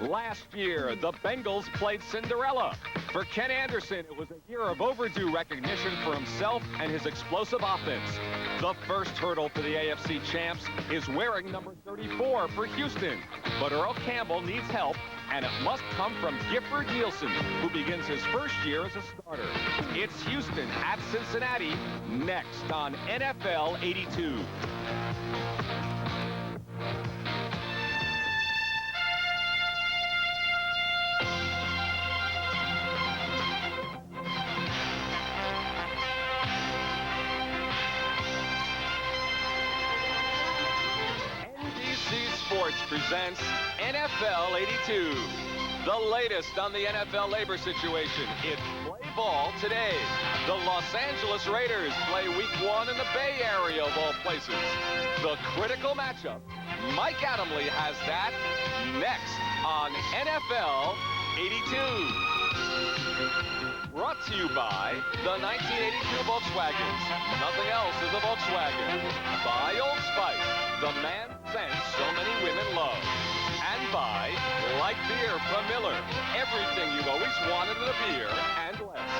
Last year, the Bengals played Cinderella. For Ken Anderson, it was a year of overdue recognition for himself and his explosive offense. The first hurdle for the AFC champs is wearing number 34 for Houston. But Earl Campbell needs help, and it must come from Gifford Nielsen, who begins his first year as a starter. It's Houston at Cincinnati, next on NFL 82. Sports presents NFL 82. The latest on the NFL labor situation. It's play ball today. The Los Angeles Raiders play Week 1 in the Bay Area of all places. The critical matchup. Mike Adamle has that next on NFL 82. Brought to you by the 1982 Volkswagens. Nothing else is a Volkswagen. By Old Spice, the man scent so many women love. And by Light Beer from Miller. Everything you've always wanted in a beer and less.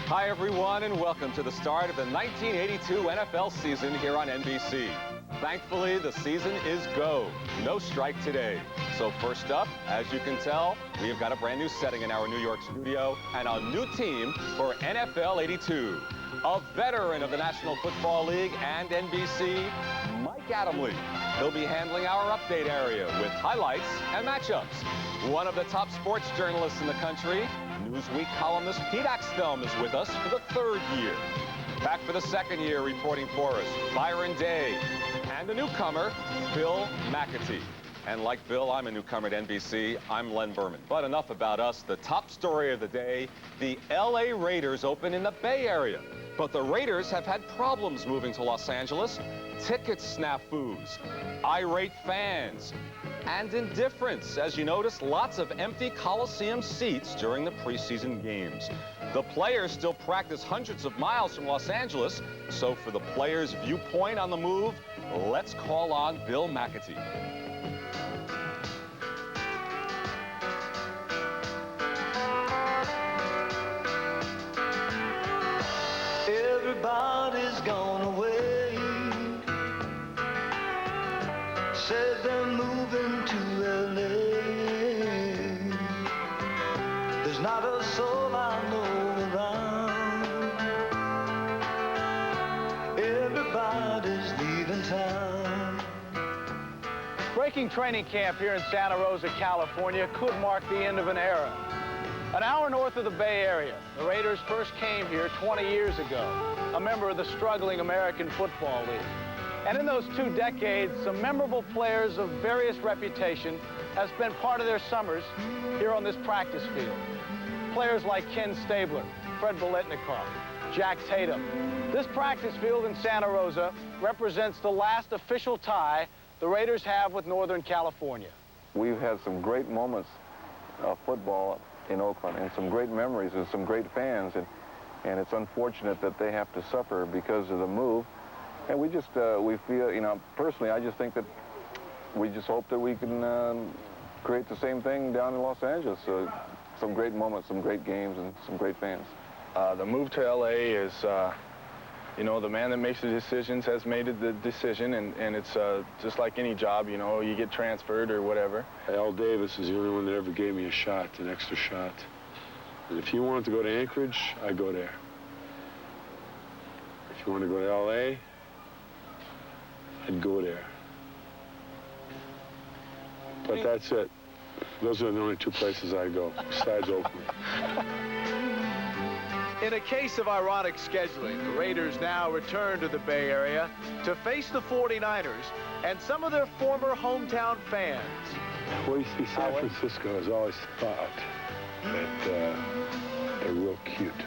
Hi, everyone, and welcome to the start of the 1982 NFL season here on NBC. Thankfully, the season is go. No strike today. So first up, as you can tell, we've got a brand new setting in our New York studio and a new team for NFL 82. A veteran of the National Football League and NBC, Mike Adamle. He'll be handling our update area with highlights and matchups. One of the top sports journalists in the country, Newsweek columnist Pete Axthelm is with us for the third year. Back for the second year reporting for us, Byron Day. And a newcomer, Bill McAtee. And like Bill, I'm a newcomer at NBC. I'm Len Berman. But enough about us. The top story of the day, the LA Raiders open in the Bay Area. But the Raiders have had problems moving to Los Angeles. Ticket snafus, irate fans, and indifference. As you notice, lots of empty Coliseum seats during the preseason games. The players still practice hundreds of miles from Los Angeles. So for the players' viewpoint on the move, let's call on Bill McAtee. Everybody's gone away. Said they're moving to LA. There's not a soul I know around. Everybody's leaving town. Breaking training camp here in Santa Rosa, California could mark the end of an era. An hour north of the Bay Area, the Raiders first came here 20 years ago, a member of the struggling American Football League. And in those 2 decades, some memorable players of various reputation have spent part of their summers here on this practice field. Players like Ken Stabler, Fred Biletnikoff, Jack Tatum. This practice field in Santa Rosa represents the last official tie the Raiders have with Northern California. We've had some great moments of football in Oakland and some great memories and some great fans, and it's unfortunate that they have to suffer because of the move. And we just, we feel, you know, personally, I just think that we just hope that we can create the same thing down in Los Angeles. Some great moments, some great games, and some great fans. The move to LA is, you know, the man that makes the decisions has made the decision, and it's just like any job, you know, you get transferred or whatever. Al Davis is the only one that ever gave me a shot, an extra shot. And if you wanted to go to Anchorage, I'd go there. If you want to go to LA, I'd go there. But that's it. Those are the only 2 places I go, besides Oakland. In a case of ironic scheduling, the Raiders now return to the Bay Area to face the 49ers and some of their former hometown fans. Well, you see, San Francisco has always thought that they're real cute.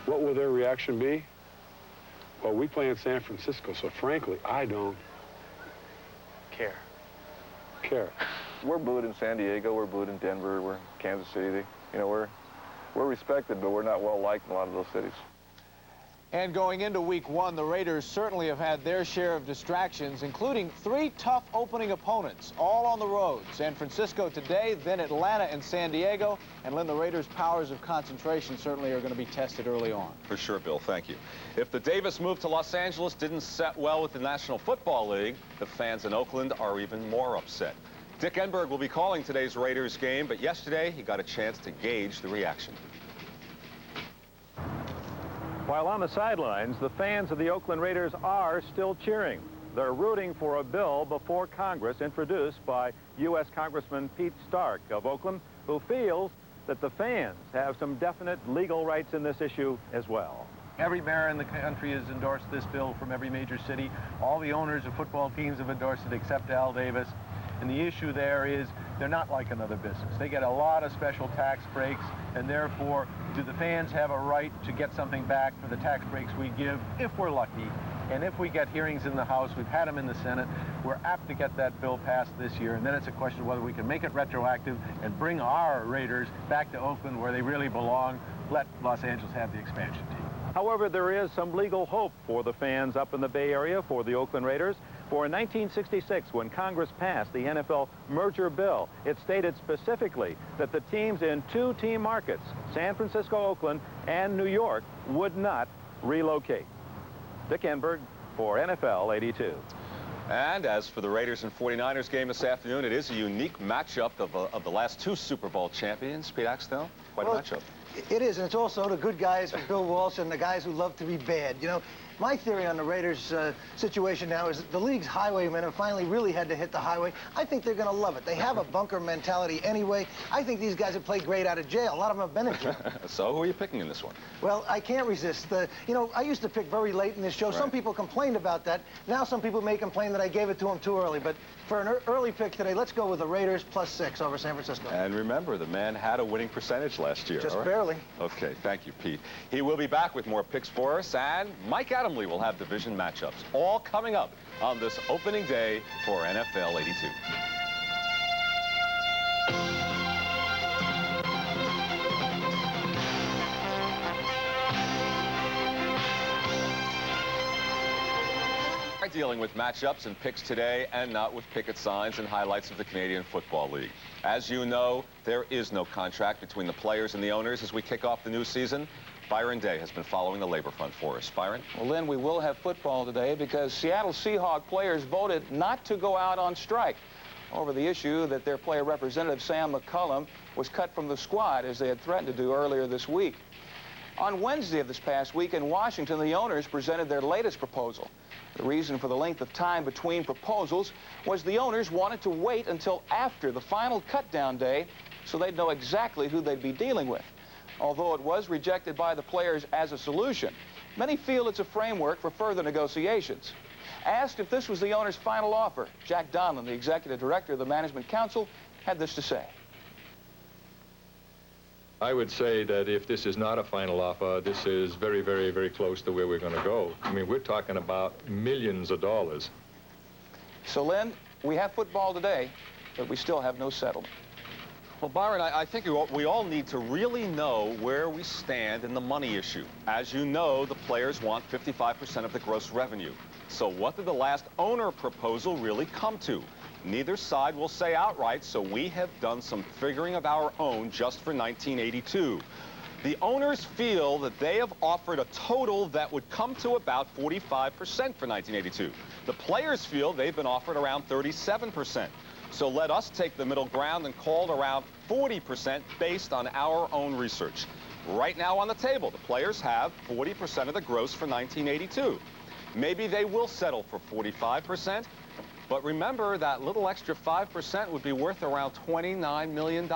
What will their reaction be? Well, we play in San Francisco, so frankly, I don't care. We're booed in San Diego, we're booed in Denver, we're in Kansas City. You know, we're respected, but we're not well liked in a lot of those cities. And going into week one, the Raiders certainly have had their share of distractions, including 3 tough opening opponents, all on the road. San Francisco today, then Atlanta and San Diego. And Lynn, the Raiders' powers of concentration certainly are going to be tested early on. For sure, Bill. Thank you. If the Davis move to Los Angeles didn't set well with the National Football League, the fans in Oakland are even more upset. Dick Enberg will be calling today's Raiders game, but yesterday he got a chance to gauge the reaction. While on the sidelines, the fans of the Oakland Raiders are still cheering. They're rooting for a bill before Congress introduced by U.S. Congressman Pete Stark of Oakland, who feels that the fans have some definite legal rights in this issue as well. Every mayor in the country has endorsed this bill from every major city. All the owners of football teams have endorsed it except Al Davis. And the issue there is they're not like another business. They get a lot of special tax breaks, and therefore, do the fans have a right to get something back for the tax breaks we give if we're lucky? And if we get hearings in the House, we've had them in the Senate, we're apt to get that bill passed this year. And then it's a question of whether we can make it retroactive and bring our Raiders back to Oakland where they really belong. Let Los Angeles have the expansion team. However, there is some legal hope for the fans up in the Bay Area for the Oakland Raiders. For in 1966, when Congress passed the NFL merger bill, it stated specifically that the teams in 2 team markets, San Francisco, Oakland, and New York, would not relocate. Dick Enberg for NFL 82. And as for the Raiders and 49ers game this afternoon, it is a unique matchup of the last 2 Super Bowl champions. Pete Axtell, quite a matchup. It is, and it's also the good guys with Bill Walsh and the guys who love to be bad. You know, my theory on the Raiders situation now is that the league's highwaymen have finally really had to hit the highway. I think they're going to love it. They have a bunker mentality anyway. I think these guys have played great out of jail. A lot of them have been in jail. So who are you picking in this one? Well, I can't resist. You know, I used to pick very late in this show. Right. Some people complained about that. Now some people may complain that I gave it to them too early. But for an early pick today, let's go with the Raiders +6 over San Francisco. And remember, the man had a winning percentage last year. Just barely. Okay, thank you, Pete. He will be back with more picks for us, and Mike Adamle will have division matchups, all coming up on this opening day for NFL 82. Dealing with matchups and picks today, and not with picket signs and highlights of the Canadian Football League. As you know, there is no contract between the players and the owners as we kick off the new season. Byron Day has been following the labor front for us. Byron? Well, Lynn, we will have football today because Seattle Seahawks players voted not to go out on strike over the issue that their player representative, Sam McCullum, was cut from the squad as they had threatened to do earlier this week. On Wednesday of this past week in Washington, the owners presented their latest proposal. The reason for the length of time between proposals was the owners wanted to wait until after the final cut-down day so they'd know exactly who they'd be dealing with. Although it was rejected by the players as a solution, many feel it's a framework for further negotiations. Asked if this was the owner's final offer, Jack Donlan, the executive director of the Management Council, had this to say. I would say that if this is not a final offer, this is very, very, very close to where we're going to go. I mean, we're talking about millions of dollars. So, Lynn, we have football today, but we still have no settlement. Well, Byron, I think we all need to really know where we stand in the money issue. As you know, the players want 55% of the gross revenue. So what did the last owner proposal really come to? Neither side will say outright, so we have done some figuring of our own just for 1982. The owners feel that they have offered a total that would come to about 45% for 1982. The players feel they've been offered around 37%. So let us take the middle ground and call it around 40% based on our own research. Right now on the table, the players have 40% of the gross for 1982. Maybe they will settle for 45%. But remember, that little extra 5% would be worth around $29 million.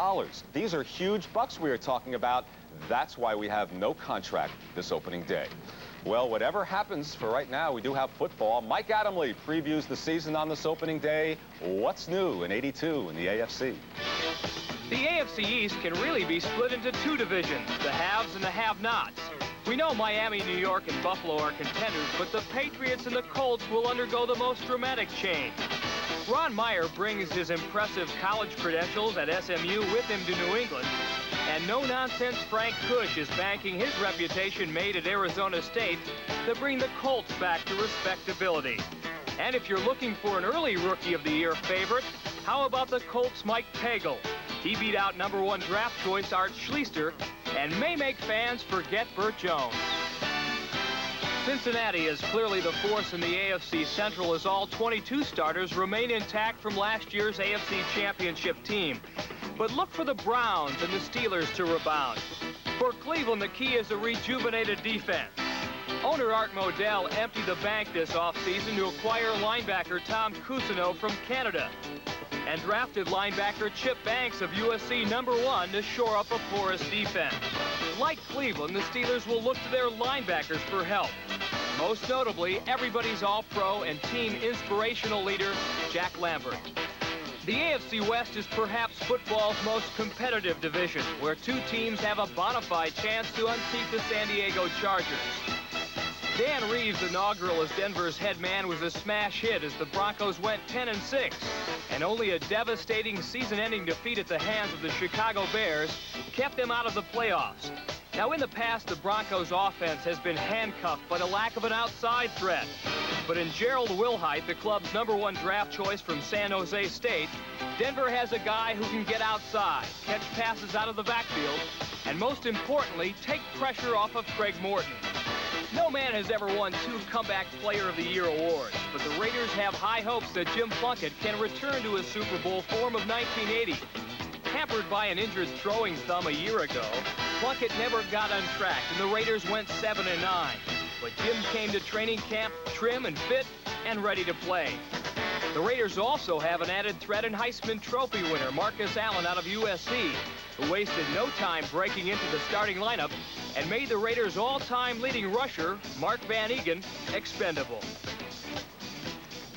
These are huge bucks we are talking about. That's why we have no contract this opening day. Well, whatever happens, for right now, we do have football. Mike Adamle previews the season on this opening day. What's new in 82 in the AFC? The AFC East can really be split into 2 divisions, the haves and the have-nots. We know Miami, New York, and Buffalo are contenders, but the Patriots and the Colts will undergo the most dramatic change. Ron Meyer brings his impressive college credentials at SMU with him to New England, And no-nonsense Frank Kush is banking his reputation made at Arizona State to bring the Colts back to respectability. And if you're looking for an early Rookie of the Year favorite, how about the Colts' Mike Pagel? He beat out #1 draft choice Art Schlichter and may make fans forget Burt Jones. Cincinnati is clearly the force in the AFC Central as all 22 starters remain intact from last year's AFC Championship team. But look for the Browns and the Steelers to rebound. For Cleveland, the key is a rejuvenated defense. Owner Art Modell emptied the bank this offseason to acquire linebacker Tom Cousineau from Canada and drafted linebacker Chip Banks of USC #1 to shore up a porous defense. Like Cleveland, the Steelers will look to their linebackers for help. Most notably, everybody's all-pro and team inspirational leader, Jack Lambert. The AFC West is perhaps football's most competitive division, where two teams have a bona fide chance to unseat the San Diego Chargers. Dan Reeves' inaugural as Denver's head man was a smash hit as the Broncos went 10-6, and only a devastating season-ending defeat at the hands of the Chicago Bears kept them out of the playoffs. Now, in the past, the Broncos' offense has been handcuffed by the lack of an outside threat. But in Gerald Wilhite, the club's #1 draft choice from San Jose State, Denver has a guy who can get outside, catch passes out of the backfield, and most importantly, take pressure off of Craig Morton. No man has ever won 2 Comeback Player of the Year awards, but the Raiders have high hopes that Jim Plunkett can return to his Super Bowl form of 1980. Hampered by an injured throwing thumb a year ago, Plunkett never got on track, and the Raiders went 7-9. But Jim came to training camp trim and fit and ready to play. The Raiders also have an added threat in Heisman Trophy winner Marcus Allen out of USC, who wasted no time breaking into the starting lineup and made the Raiders' all-time leading rusher, Mark Van Egan, expendable.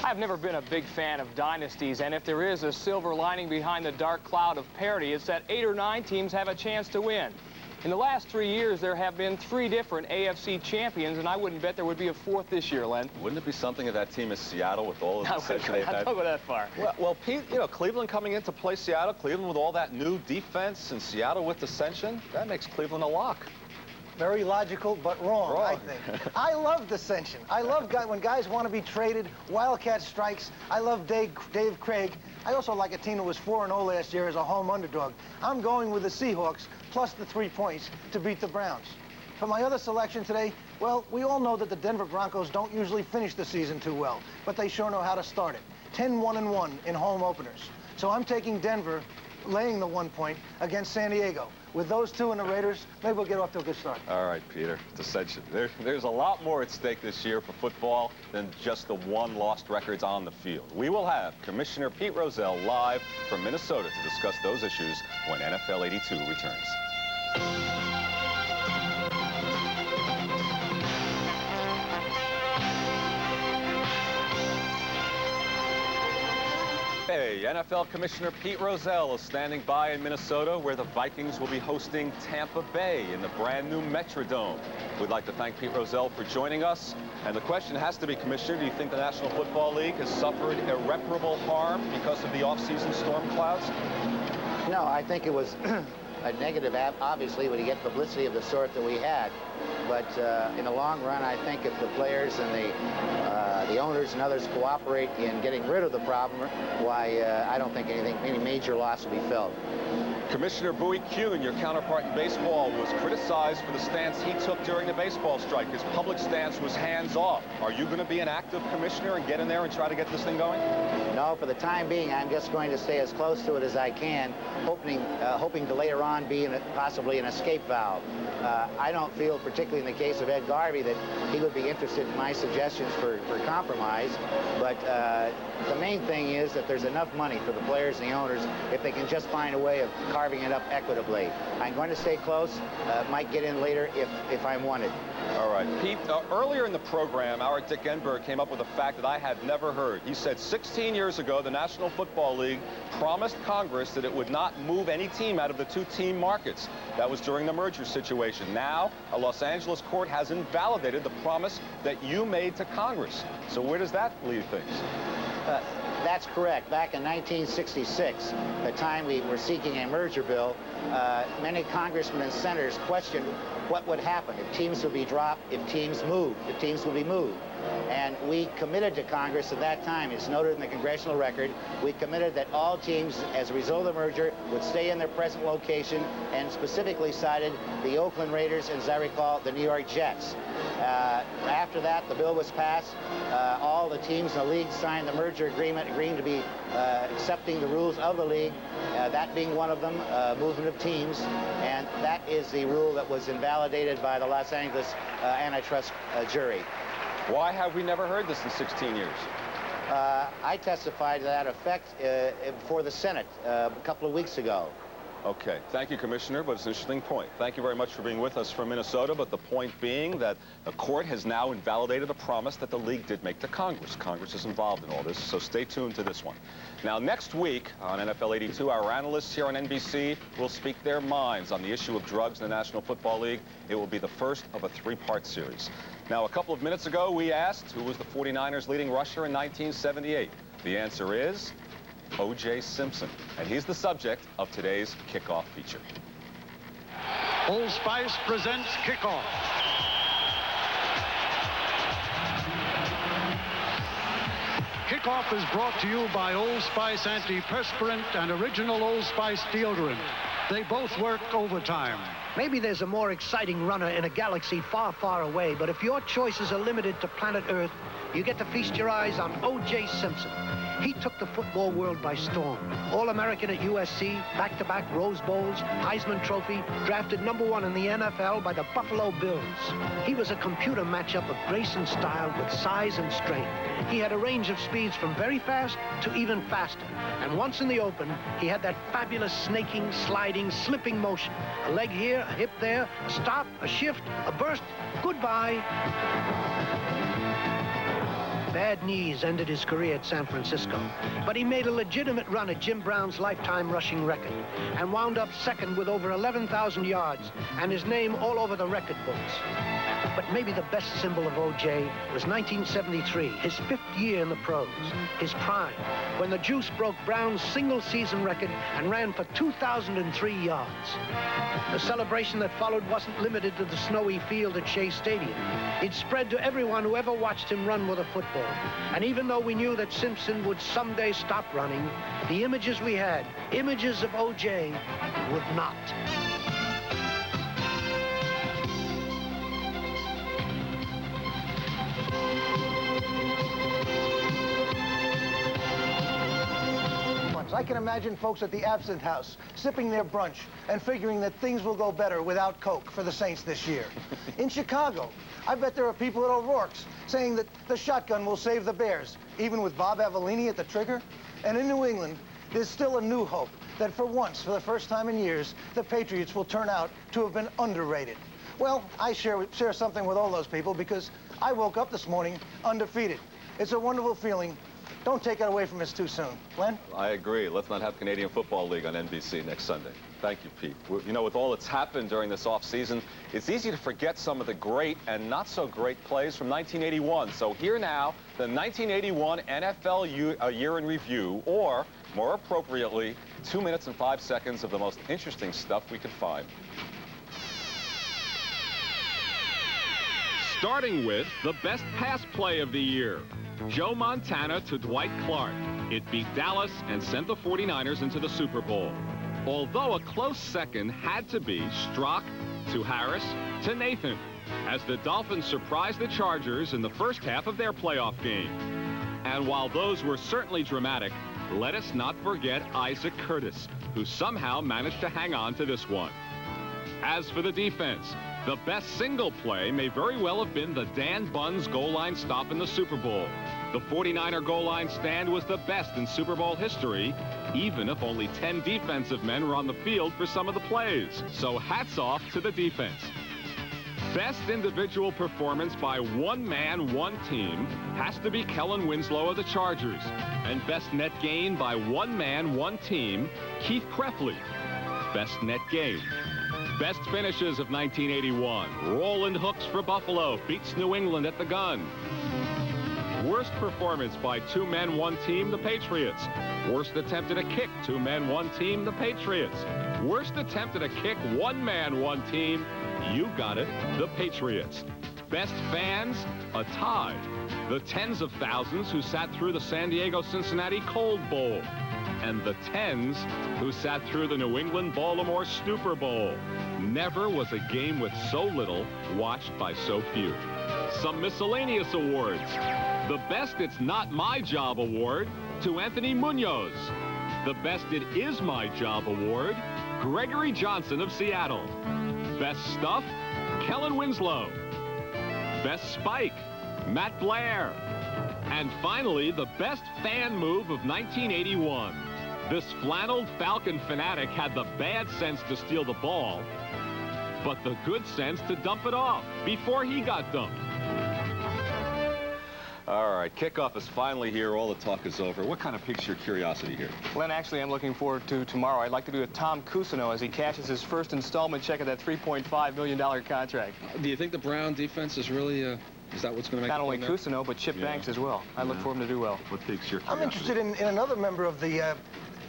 I've never been a big fan of dynasties, and if there is a silver lining behind the dark cloud of parity, it's that 8 or 9 teams have a chance to win. In the last 3 years, there have been 3 different AFC champions, and I wouldn't bet there would be a 4th this year, Len. Wouldn't it be something if that team is Seattle with all of the ascension they've had? Don't go that far. Well, Pete, you know, Cleveland coming in to play Seattle, Cleveland with all that new defense, and Seattle with dissension, that makes Cleveland a lock. Very logical, but wrong. I think. I love dissension. I love when guys want to be traded, wildcat strikes. I love Dave Craig. I also like a team that was 4-0 last year as a home underdog. I'm going with the Seahawks plus the 3 points to beat the Browns. For my other selection today, well, we all know that the Denver Broncos don't usually finish the season too well, but they sure know how to start it. 10-1-1 in home openers. So I'm taking Denver, laying the 1 point against San Diego. With those 2 and the Raiders, maybe we'll get off to a good start. All right, Peter, dissension. There's a lot more at stake this year for football than just the 1 lost records on the field. We will have Commissioner Pete Rozelle live from Minnesota to discuss those issues when NFL 82 returns. Hey, NFL Commissioner Pete Rozelle is standing by in Minnesota, where the Vikings will be hosting Tampa Bay in the brand new Metrodome. We'd like to thank Pete Rozelle for joining us. And the question has to be, Commissioner, do you think the National Football League has suffered irreparable harm because of the off-season storm clouds? No, I think it was a negative, obviously, when you get publicity of the sort that we had. But in the long run, I think if the players and the owners and others cooperate in getting rid of the problem, why, I don't think any major loss will be felt. Commissioner Bowie Kuhn, your counterpart in baseball, was criticized for the stance he took during the baseball strike. His public stance was hands-off. Are you going to be an active commissioner and get in there and try to get this thing going? No, for the time being, I'm just going to stay as close to it as I can, hoping to later on be possibly an escape valve. I don't feel, particularly in the case of Ed Garvey, that he would be interested in my suggestions for compromise. But the main thing is that there's enough money for the players and the owners if they can just find a way of carving it up equitably. I'm going to stay close. Might get in later if I'm wanted. All right. Pete, earlier in the program, our Dick Enberg came up with a fact that I had never heard. He said 16 years ago, the National Football League promised Congress that it would not move any team out of the 2-team markets. That was during the merger situation. Now, a Los Angeles court has invalidated the promise that you made to Congress. So where does that leave things? That's correct. Back in 1966, the time we were seeking a merger bill, many congressmen and senators questioned what would happen if teams would be dropped, if teams moved, if teams would be moved. And we committed to Congress at that time, it's noted in the congressional record, we committed that all teams, as a result of the merger, would stay in their present location, and specifically cited the Oakland Raiders and, as I recall, the New York Jets. After that, the bill was passed. All the teams in the league signed the merger agreement, agreeing to be accepting the rules of the league, that being one of them, movement of teams, and that is the rule that was invalidated by the Los Angeles antitrust jury. Why have we never heard this in 16 years? I testified to that effect before the Senate a couple of weeks ago. Okay, thank you, Commissioner, but it's an interesting point. Thank you very much for being with us from Minnesota, but the point being that the court has now invalidated a promise that the league did make to Congress. Congress is involved in all this, so stay tuned to this one. Now, next week on NFL 82, our analysts here on NBC will speak their minds on the issue of drugs in the National Football League. It will be the first of a three-part series. Now, a couple of minutes ago, we asked who was the 49ers' leading rusher in 1978. The answer is O.J. Simpson, and he's the subject of today's kickoff feature. Old Spice presents Kickoff. Kickoff is brought to you by Old Spice Antiperspirant and Original Old Spice Deodorant. They both work overtime. Maybe there's a more exciting runner in a galaxy far, far away, but if your choices are limited to planet Earth, you get to feast your eyes on O.J. Simpson. He took the football world by storm. All-American at USC, back-to-back Rose Bowls, Heisman Trophy, drafted #1 in the NFL by the Buffalo Bills. He was a computer matchup of grace and style with size and strength. He had a range of speeds from very fast to even faster. And once in the open, he had that fabulous snaking, sliding, slipping motion. A leg here, a hip there, a stop, a shift, a burst. Goodbye. Bad knees ended his career at San Francisco, but he made a legitimate run at Jim Brown's lifetime rushing record and wound up second with over 11,000 yards and his name all over the record books. But maybe the best symbol of O.J. was 1973, his 5th year in the pros, his prime, when the Juice broke Brown's single-season record and ran for 2,003 yards. The celebration that followed wasn't limited to the snowy field at Shea Stadium. It spread to everyone who ever watched him run with a football. And even though we knew that Simpson would someday stop running, the images we had, images of O.J., would not. I can imagine folks at the Absinthe House sipping their brunch and figuring that things will go better without Coke for the Saints this year. In Chicago, I bet there are people at O'Rourke's saying that the shotgun will save the Bears, even with Bob Avellini at the trigger. And in New England, there's still a new hope that for once, for the first time in years, the Patriots will turn out to have been underrated. Well, I share something with all those people because I woke up this morning undefeated. It's a wonderful feeling. Don't take it away from us too soon. Glenn? I agree. Let's not have Canadian Football League on NBC next Sunday. Thank you, Pete. You know, with all that's happened during this offseason, it's easy to forget some of the great and not so great plays from 1981. So here now, the 1981 NFL Year in Review, or more appropriately, 2 minutes and 5 seconds of the most interesting stuff we could find. Starting with the best pass play of the year. Joe Montana to Dwight Clark. It beat Dallas and sent the 49ers into the Super Bowl. Although a close second had to be Strock to Harris to Nathan, as the Dolphins surprised the Chargers in the first half of their playoff game. And while those were certainly dramatic, let us not forget Isaac Curtis, who somehow managed to hang on to this one. As for the defense, the best single play may very well have been the Dan Buns goal line stop in the Super Bowl. The 49er goal line stand was the best in Super Bowl history, even if only 10 defensive men were on the field for some of the plays. So hats off to the defense. Best individual performance by one man, one team has to be Kellen Winslow of the Chargers. And best net gain by one man, one team, Keith Krefley. Best net gain. Best finishes of 1981. Roland Hooks for Buffalo beats New England at the gun. Worst performance by 2 men, 1 team, the Patriots. Worst attempt at a kick, 2 men, 1 team, the Patriots. Worst attempt at a kick, 1 man, 1 team. You got it, the Patriots. Best fans, a tie. The tens of thousands who sat through the San Diego-Cincinnati Cold Bowl. And the tens who sat through the New England-Baltimore Stupor Bowl. Never was a game with so little watched by so few. Some miscellaneous awards. The Best It's Not My Job Award to Anthony Munoz. The Best It Is My Job Award, Gregory Johnson of Seattle. Best Stuff, Kellen Winslow. Best Spike, Matt Blair. And finally, the best fan move of 1981. This flanneled Falcon fanatic had the bad sense to steal the ball, but the good sense to dump it off before he got dumped. All right, kickoff is finally here. All the talk is over. What kind of piques your curiosity here? Len, actually, I'm looking forward to tomorrow. I'd like to do a Tom Cousineau as he cashes his first installment check of that $3.5 million contract. Do you think the Brown defense is really, is that what's going to make Not only Cousineau, but Chip Banks as well. I look for him to do well. What piques your curiosity? I'm interested in another member of the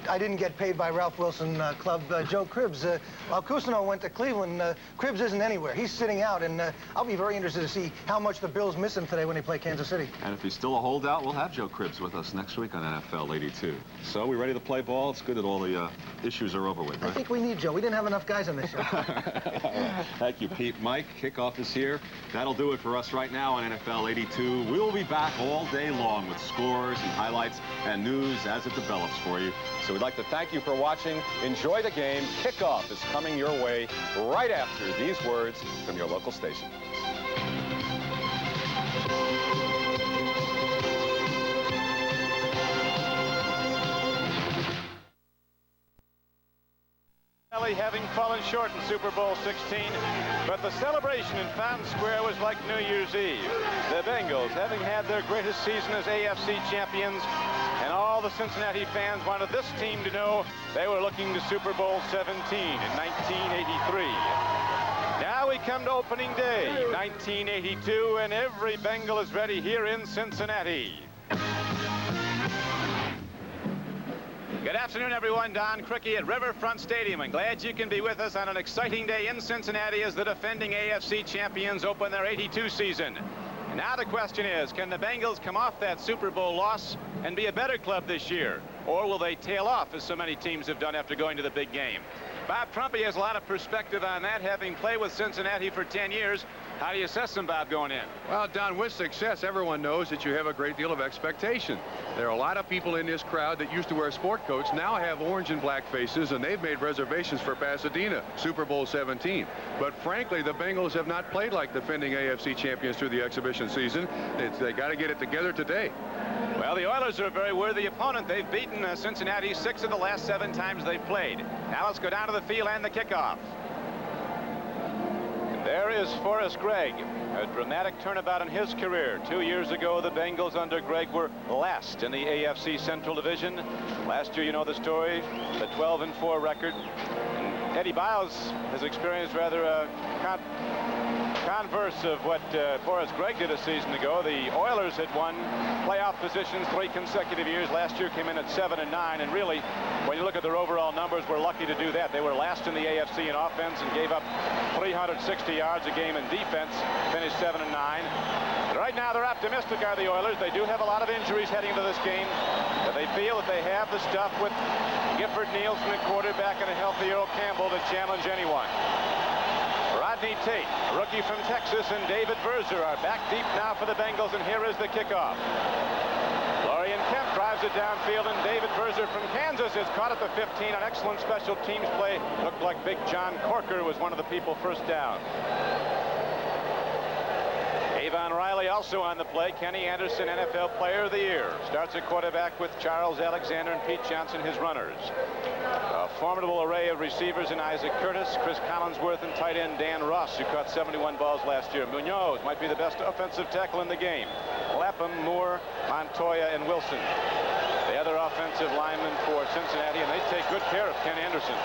I didn't get paid by Ralph Wilson club, Joe Cribbs. While Cousineau went to Cleveland, Cribbs isn't anywhere. He's sitting out, and I'll be very interested to see how much the Bills miss him today when they play Kansas City. And if he's still a holdout, we'll have Joe Cribbs with us next week on NFL 82. So we ready to play ball? It's good that all the issues are over with, right? I think we need Joe. We didn't have enough guys on this show. Thank you, Pete. Mike, kickoff is here. That'll do it for us right now on NFL 82. We'll be back all day long with scores and highlights and news as it develops for you. So we'd like to thank you for watching. Enjoy the game. Kickoff is coming your way right after these words from your local station. Having fallen short in Super Bowl 16, but the celebration in Fountain Square was like New Year's Eve. The Bengals, having had their greatest season as AFC champions, and all the Cincinnati fans wanted this team to know they were looking to Super Bowl 17 in 1983. Now we come to opening day, 1982, and every Bengal is ready here in Cincinnati. Good afternoon, everyone. Don Criqui at Riverfront Stadium, and glad you can be with us on an exciting day in Cincinnati as the defending AFC champions open their 82 season. And now the question is, can the Bengals come off that Super Bowl loss and be a better club this year? Or will they tail off, as so many teams have done after going to the big game? Bob Trumpy has a lot of perspective on that, having played with Cincinnati for 10 years. How do you assess them, Bob, going in? Well, Don, with success, everyone knows that you have a great deal of expectation. There are a lot of people in this crowd that used to wear sport coats, now have orange and black faces, and they've made reservations for Pasadena, Super Bowl 17. But frankly, the Bengals have not played like defending AFC champions through the exhibition season. They got to get it together today. Well, the Oilers are a very worthy opponent. They've beaten Cincinnati 6 of the last 7 times they've played. Now let's go down to the field and the kickoff. There is Forrest Gregg, a dramatic turnabout in his career. 2 years ago, the Bengals under Gregg were last in the AFC Central Division. Last year, you know the story, the 12-4 record. And Eddie Biles has experienced rather a converse of what Forrest Gregg did a season ago. The Oilers had won playoff positions 3 consecutive years. Last year came in at 7 and 9, and really, when you look at their overall numbers, we're lucky to do that. They were last in the AFC in offense and gave up 360 yards a game in defense, finished 7 and 9. But right now, they're optimistic, are the Oilers. They do have a lot of injuries heading into this game, but they feel that they have the stuff with Gifford Nielsen at quarterback and a healthy Earl Campbell to challenge anyone. Rodney Tate, a rookie from Texas, and David Verzer are back deep now for the Bengals, and here is the kickoff. Lorian Kemp drives it downfield, and David Verzer from Kansas is caught at the 15 on excellent special teams play. Looked like Big John Corker was one of the people first down. Avon Riley also on the play. Kenny Anderson, NFL Player of the Year. Starts at quarterback with Charles Alexander and Pete Johnson, his runners. A formidable array of receivers in Isaac Curtis, Chris Collinsworth, and tight end Dan Ross, who caught 71 balls last year. Munoz might be the best offensive tackle in the game. Lapham, Moore, Montoya, and Wilson, the other offensive linemen for Cincinnati, and they take good care of Ken Anderson.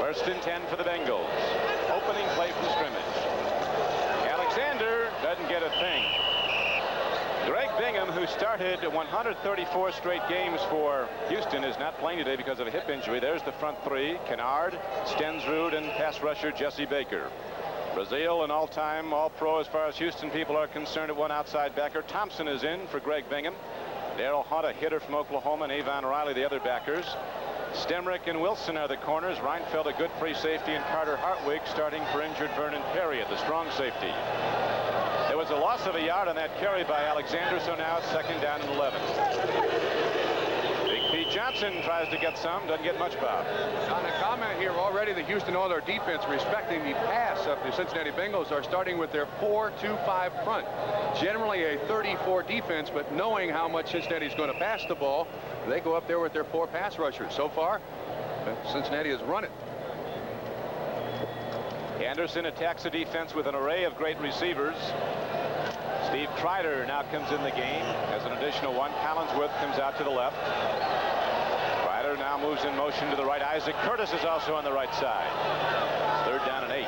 First and 10 for the Bengals. Opening play from scrimmage. Alexander doesn't get forget a thing. Greg Bingham, who started 134 straight games for Houston, is not playing today because of a hip injury. There's the front three: Kennard, Stensrud, and pass rusher Jesse Baker. Brazil, an all-time All-Pro as far as Houston people are concerned, at one outside backer. Thompson is in for Greg Bingham. Darrell Hunt, a hitter from Oklahoma, and Avon Riley, the other backers. Stemrick and Wilson are the corners. Reinfeldt, a good free safety, and Carter Hartwig starting for injured Vernon Perry at the strong safety. There was a loss of a yard on that carry by Alexander, so now it's 2nd down and 11. Big Pete Johnson tries to get some, doesn't get much, Bob. On a comment here, already the Houston Oilers defense, respecting the pass of the Cincinnati Bengals, are starting with their 4-2-5 front. Generally a 34 defense, but knowing how much Cincinnati's going to pass the ball, they go up there with their 4 pass rushers. So far, Cincinnati has run it. Anderson attacks the defense with an array of great receivers. Steve Kreider now comes in the game as an additional one. Collinsworth comes out to the left. Kreider now moves in motion to the right. Isaac Curtis is also on the right side. 3rd down and 8.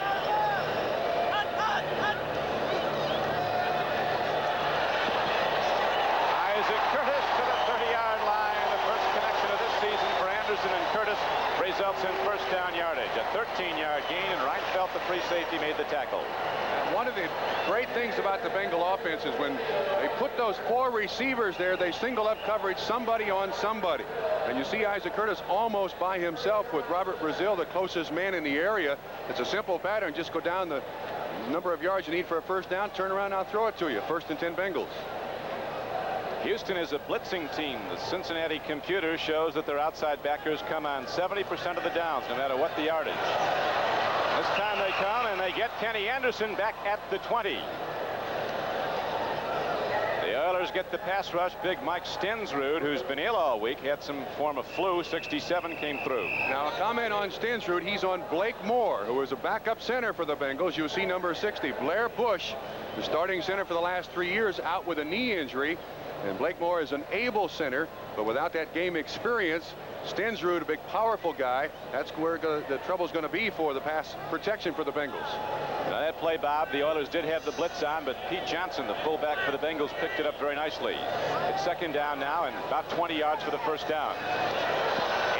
Isaac Curtis to the 30-yard line. The first connection of this season for Anderson and Curtis results in 1st down yardage. A 13-yard gain, and Reinfeldt, the free safety, made the tackle. And one of the great things about the Bengal offense is when they put those 4 receivers there, they single up coverage, somebody on somebody. And you see Isaac Curtis almost by himself with Robert Brazil, the closest man in the area. It's a simple pattern. Just go down the number of yards you need for a 1st down, turn around, I'll throw it to you. 1st and 10 Bengals. Houston is a blitzing team. The Cincinnati computer shows that their outside backers come on 70% of the downs, no matter what the yardage. This time they come, and they get Kenny Anderson back at the 20. The Oilers get the pass rush. Big Mike Stensrud, who's been ill all week, had some form of flu. 67 came through. Now a comment on Stensrud. He's on Blake Moore, who is a backup center for the Bengals. You see number 60. Blair Bush, the starting center for the last 3 years, out with a knee injury. And Blake Moore is an able center, but without that game experience. Stensrud, a big, powerful guy. That's where the trouble's going to be for the pass protection for the Bengals. Now that play, Bob, the Oilers did have the blitz on, but Pete Johnson, the fullback for the Bengals, picked it up very nicely. It's 2nd down now, and about 20 yards for the 1st down.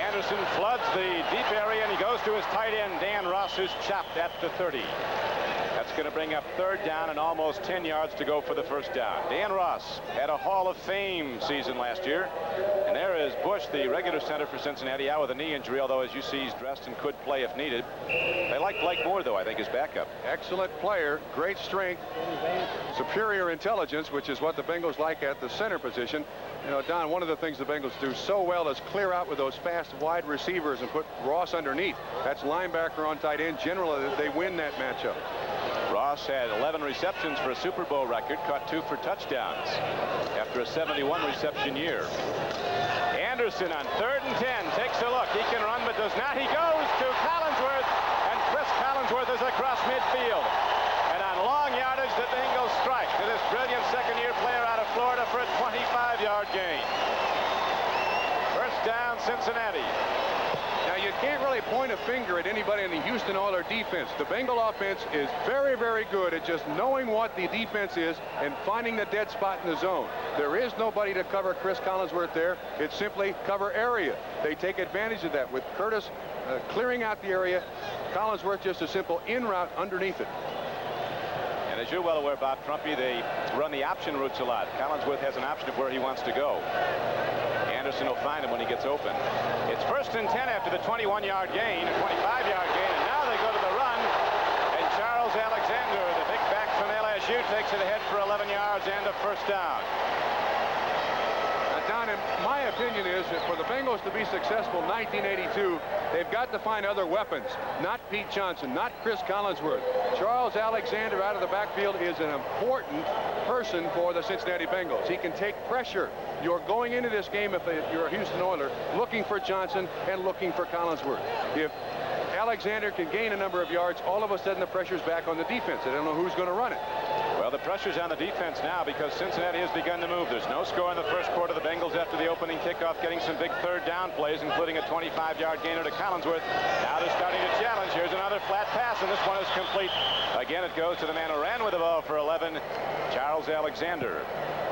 Anderson floods the deep area, and he goes to his tight end, Dan Ross, who's chopped at the 30. That's going to bring up 3rd down and almost 10 yards to go for the 1st down. Dan Ross had a Hall of Fame season last year. And there is Bush, the regular center for Cincinnati, out with a knee injury, although as you see he's dressed and could play if needed. They like Blake Moore, though, I think, as backup. Excellent player, great strength, superior intelligence, which is what the Bengals like at the center position. You know, Don, one of the things the Bengals do so well is clear out with those fast wide receivers and put Ross underneath. That's linebacker on tight end. Generally, they win that matchup. Ross had 11 receptions for a Super Bowl record, caught 2 for touchdowns after a 71 reception year. Anderson on 3rd and 10 takes a look. He can run, but does not. He goes to Collinsworth, and Chris Collinsworth is across midfield. And on long yardage, the Bengals strike to this brilliant 2nd-year player out of Florida for a 25-yard gain. 1st down, Cincinnati. Now, you can't really point a finger at anybody in the Houston Oilers defense. The Bengal offense is very, very good at just knowing what the defense is and finding the dead spot in the zone. There is nobody to cover Chris Collinsworth there. It's simply cover area. They take advantage of that with Curtis clearing out the area. Collinsworth just a simple in route underneath it. And as you're well aware, Bob Trumpy, they run the option routes a lot. Collinsworth has an option of where he wants to go. Anderson will find him when he gets open. It's 1st and 10 after the 21-yard gain, a 25-yard gain, and now they go to the run. And Charles Alexander, the big back from LSU, takes it ahead for 11 yards and a 1st down. Now, Don, in my opinion is that for the Bengals to be successful in 1982, they've got to find other weapons. Not Pete Johnson, not Chris Collinsworth. Charles Alexander out of the backfield is an important person for the Cincinnati Bengals. He can take pressure. You're going into this game, if you're a Houston Oiler, looking for Johnson and looking for Collinsworth. If Alexander can gain a number of yards, all of a sudden the pressure's back on the defense. They don't know who's going to run it. Well, the pressure's on the defense now because Cincinnati has begun to move. There's no score in the first quarter. The Bengals, after the opening kickoff, getting some big third down plays, including a 25-yard gainer to Collinsworth. Now they're starting to challenge. Here's another flat pass, and this one is complete. Again, it goes to the man who ran with the ball for 11, Charles Alexander.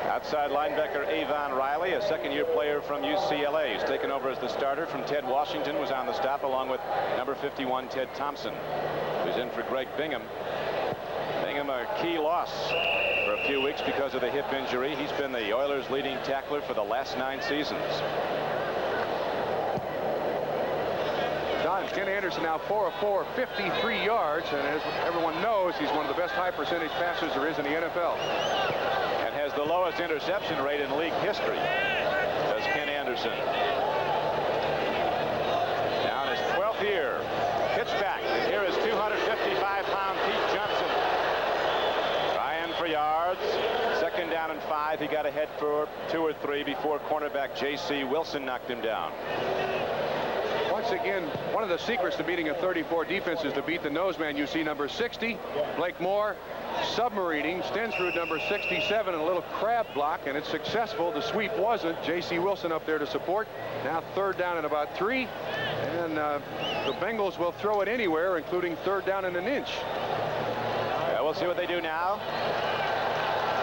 Outside linebacker Avon Riley, a second-year player from UCLA. He's taken over as the starter from Ted Washington, was on the stop along with number 51, Ted Thompson, who's in for Greg Bingham. Bingham, a key loss for a few weeks because of the hip injury. He's been the Oilers' leading tackler for the last 9 seasons. Ken Anderson now 4 of 4, 53 yards, and as everyone knows, he's one of the best high-percentage passers there is in the NFL. And has the lowest interception rate in league history, does Ken Anderson. Now in his 12th year, pitch back, and here is 255-pound Pete Johnson. Ryan for yards. Second down and 5. He got ahead for 2 or 3 before cornerback J.C. Wilson knocked him down. Once again, one of the secrets to beating a 34 defense is to beat the nose man. You see number 60, Blake Moore, submarining, Stensrud number 67, and a little crab block, and it's successful. The sweep wasn't. J.C. Wilson up there to support. Now third down and about 3, and the Bengals will throw it anywhere, including third down and an inch. Yeah, we'll see what they do now.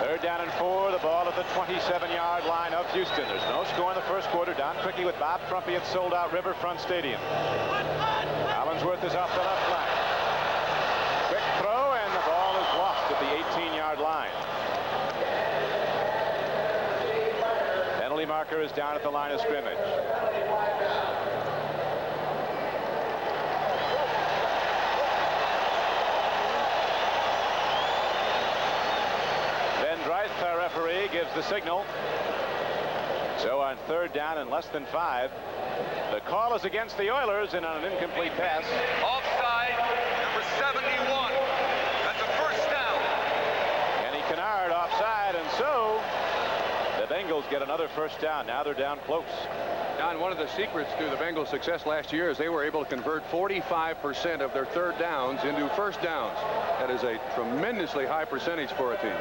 Third down and 4, the ball at the 27-yard line of Houston. There's no score in the first quarter. Don Criqui with Bob Trumpy at sold-out Riverfront Stadium. Collinsworth is off the left flank. Quick throw, and the ball is lost at the 18-yard line. Penalty marker is down at the line of scrimmage. The referee gives the signal. So on third down and less than 5, the call is against the Oilers and on an incomplete pass. Offside, number 71. That's a first down. Kenny Kennard offside, and so the Bengals get another first down. Now they're down close. Don, one of the secrets to the Bengals' success last year is they were able to convert 45% of their third downs into first downs. That is a tremendously high percentage for a team.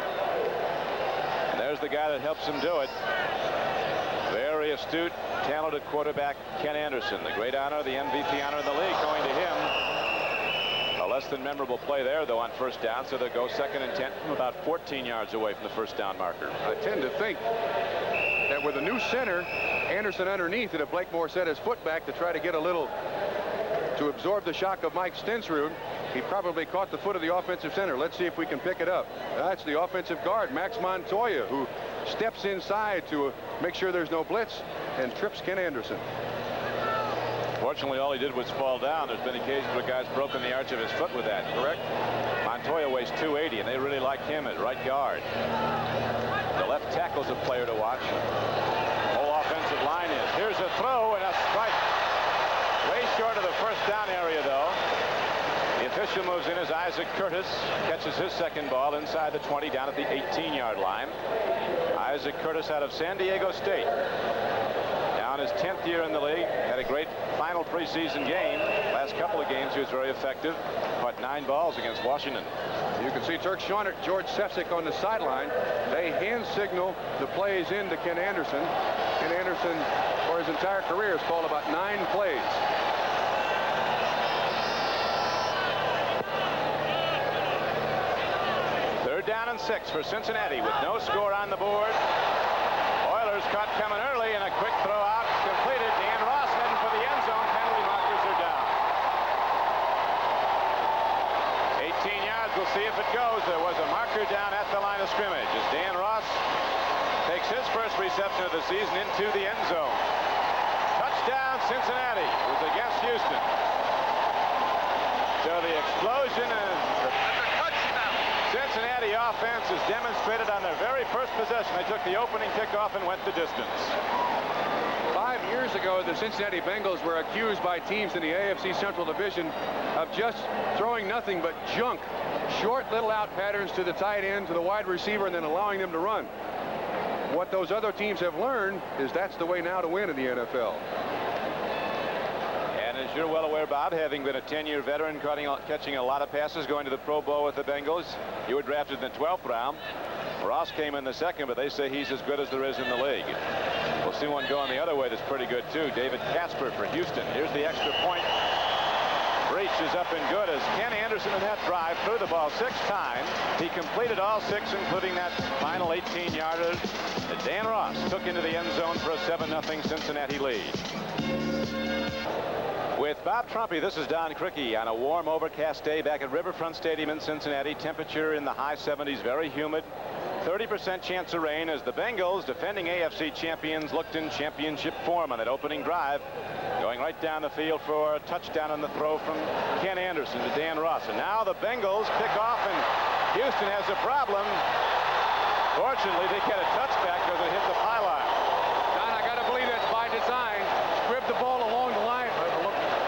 And there's the guy that helps him do it. Very astute, talented quarterback Ken Anderson. The great honor, the MVP honor in the league going to him. A less than memorable play there, though, on first down, so they'll go 2nd and 10 from about 14 yards away from the first down marker. I tend to think that with a new center, Anderson underneath, that if Blake Moore set his foot back to try to get a little, to absorb the shock of Mike Stensrud, he probably caught the foot of the offensive center. Let's see if we can pick it up. That's the offensive guard, Max Montoya, who steps inside to make sure there's no blitz and trips Ken Anderson. Fortunately, all he did was fall down. There's been occasions where guys broken the arch of his foot with that, correct? Montoya weighs 280, and they really like him at right guard. The left tackle's a player to watch. Whole offensive line is. Here's a throw and a strike. Way short of the first down area, though. The official moves in as Isaac Curtis catches his second ball inside the 20 down at the 18-yard line. Isaac Curtis out of San Diego State. Now in his 10th year in the league, had a great final preseason game. Last couple of games he was very effective. Caught 9 balls against Washington. You can see Turk Schonert, George Sefcik on the sideline. They hand signal the plays into Ken Anderson. Ken Anderson, for his entire career, has called about 9 plays. Down and 6 for Cincinnati with no score on the board. Oilers caught coming early and a quick throw out completed. Dan Ross heading for the end zone. Penalty markers are down. 18 yards. We'll see if it goes. There was a marker down at the line of scrimmage as Dan Ross takes his first reception of the season into the end zone. Touchdown Cincinnati. It was against Houston. So the explosion and Cincinnati offense is demonstrated on their very first possession. They took the opening kickoff and went the distance. 5 years ago, the Cincinnati Bengals were accused by teams in the AFC Central Division of just throwing nothing but junk. Short little out patterns to the tight end, to the wide receiver, and then allowing them to run. What those other teams have learned is that's the way now to win in the NFL. And as you're well aware, Bob, having been a 10-year veteran, catching a lot of passes, going to the Pro Bowl with the Bengals, you were drafted in the 12th round. Ross came in the 2nd, but they say he's as good as there is in the league. We'll see one going the other way that's pretty good, too. David Casper for Houston. Here's the extra point. Breach is up and good as Ken Anderson in that drive threw the ball 6 times. He completed all 6, including that final 18-yarder that Dan Ross took into the end zone for a 7-0 Cincinnati lead. With Bob Trumpy, this is Don Crickey on a warm, overcast day back at Riverfront Stadium in Cincinnati. Temperature in the high 70s, very humid. 30% chance of rain as the Bengals, defending AFC champions, looked in championship form on that opening drive, going right down the field for a touchdown on the throw from Ken Anderson to Dan Ross. And now the Bengals pick off, and Houston has a problem. Fortunately, they get a touchback because it hit the pylon. Don, I got to believe that's by design. Scrib the ball along the line,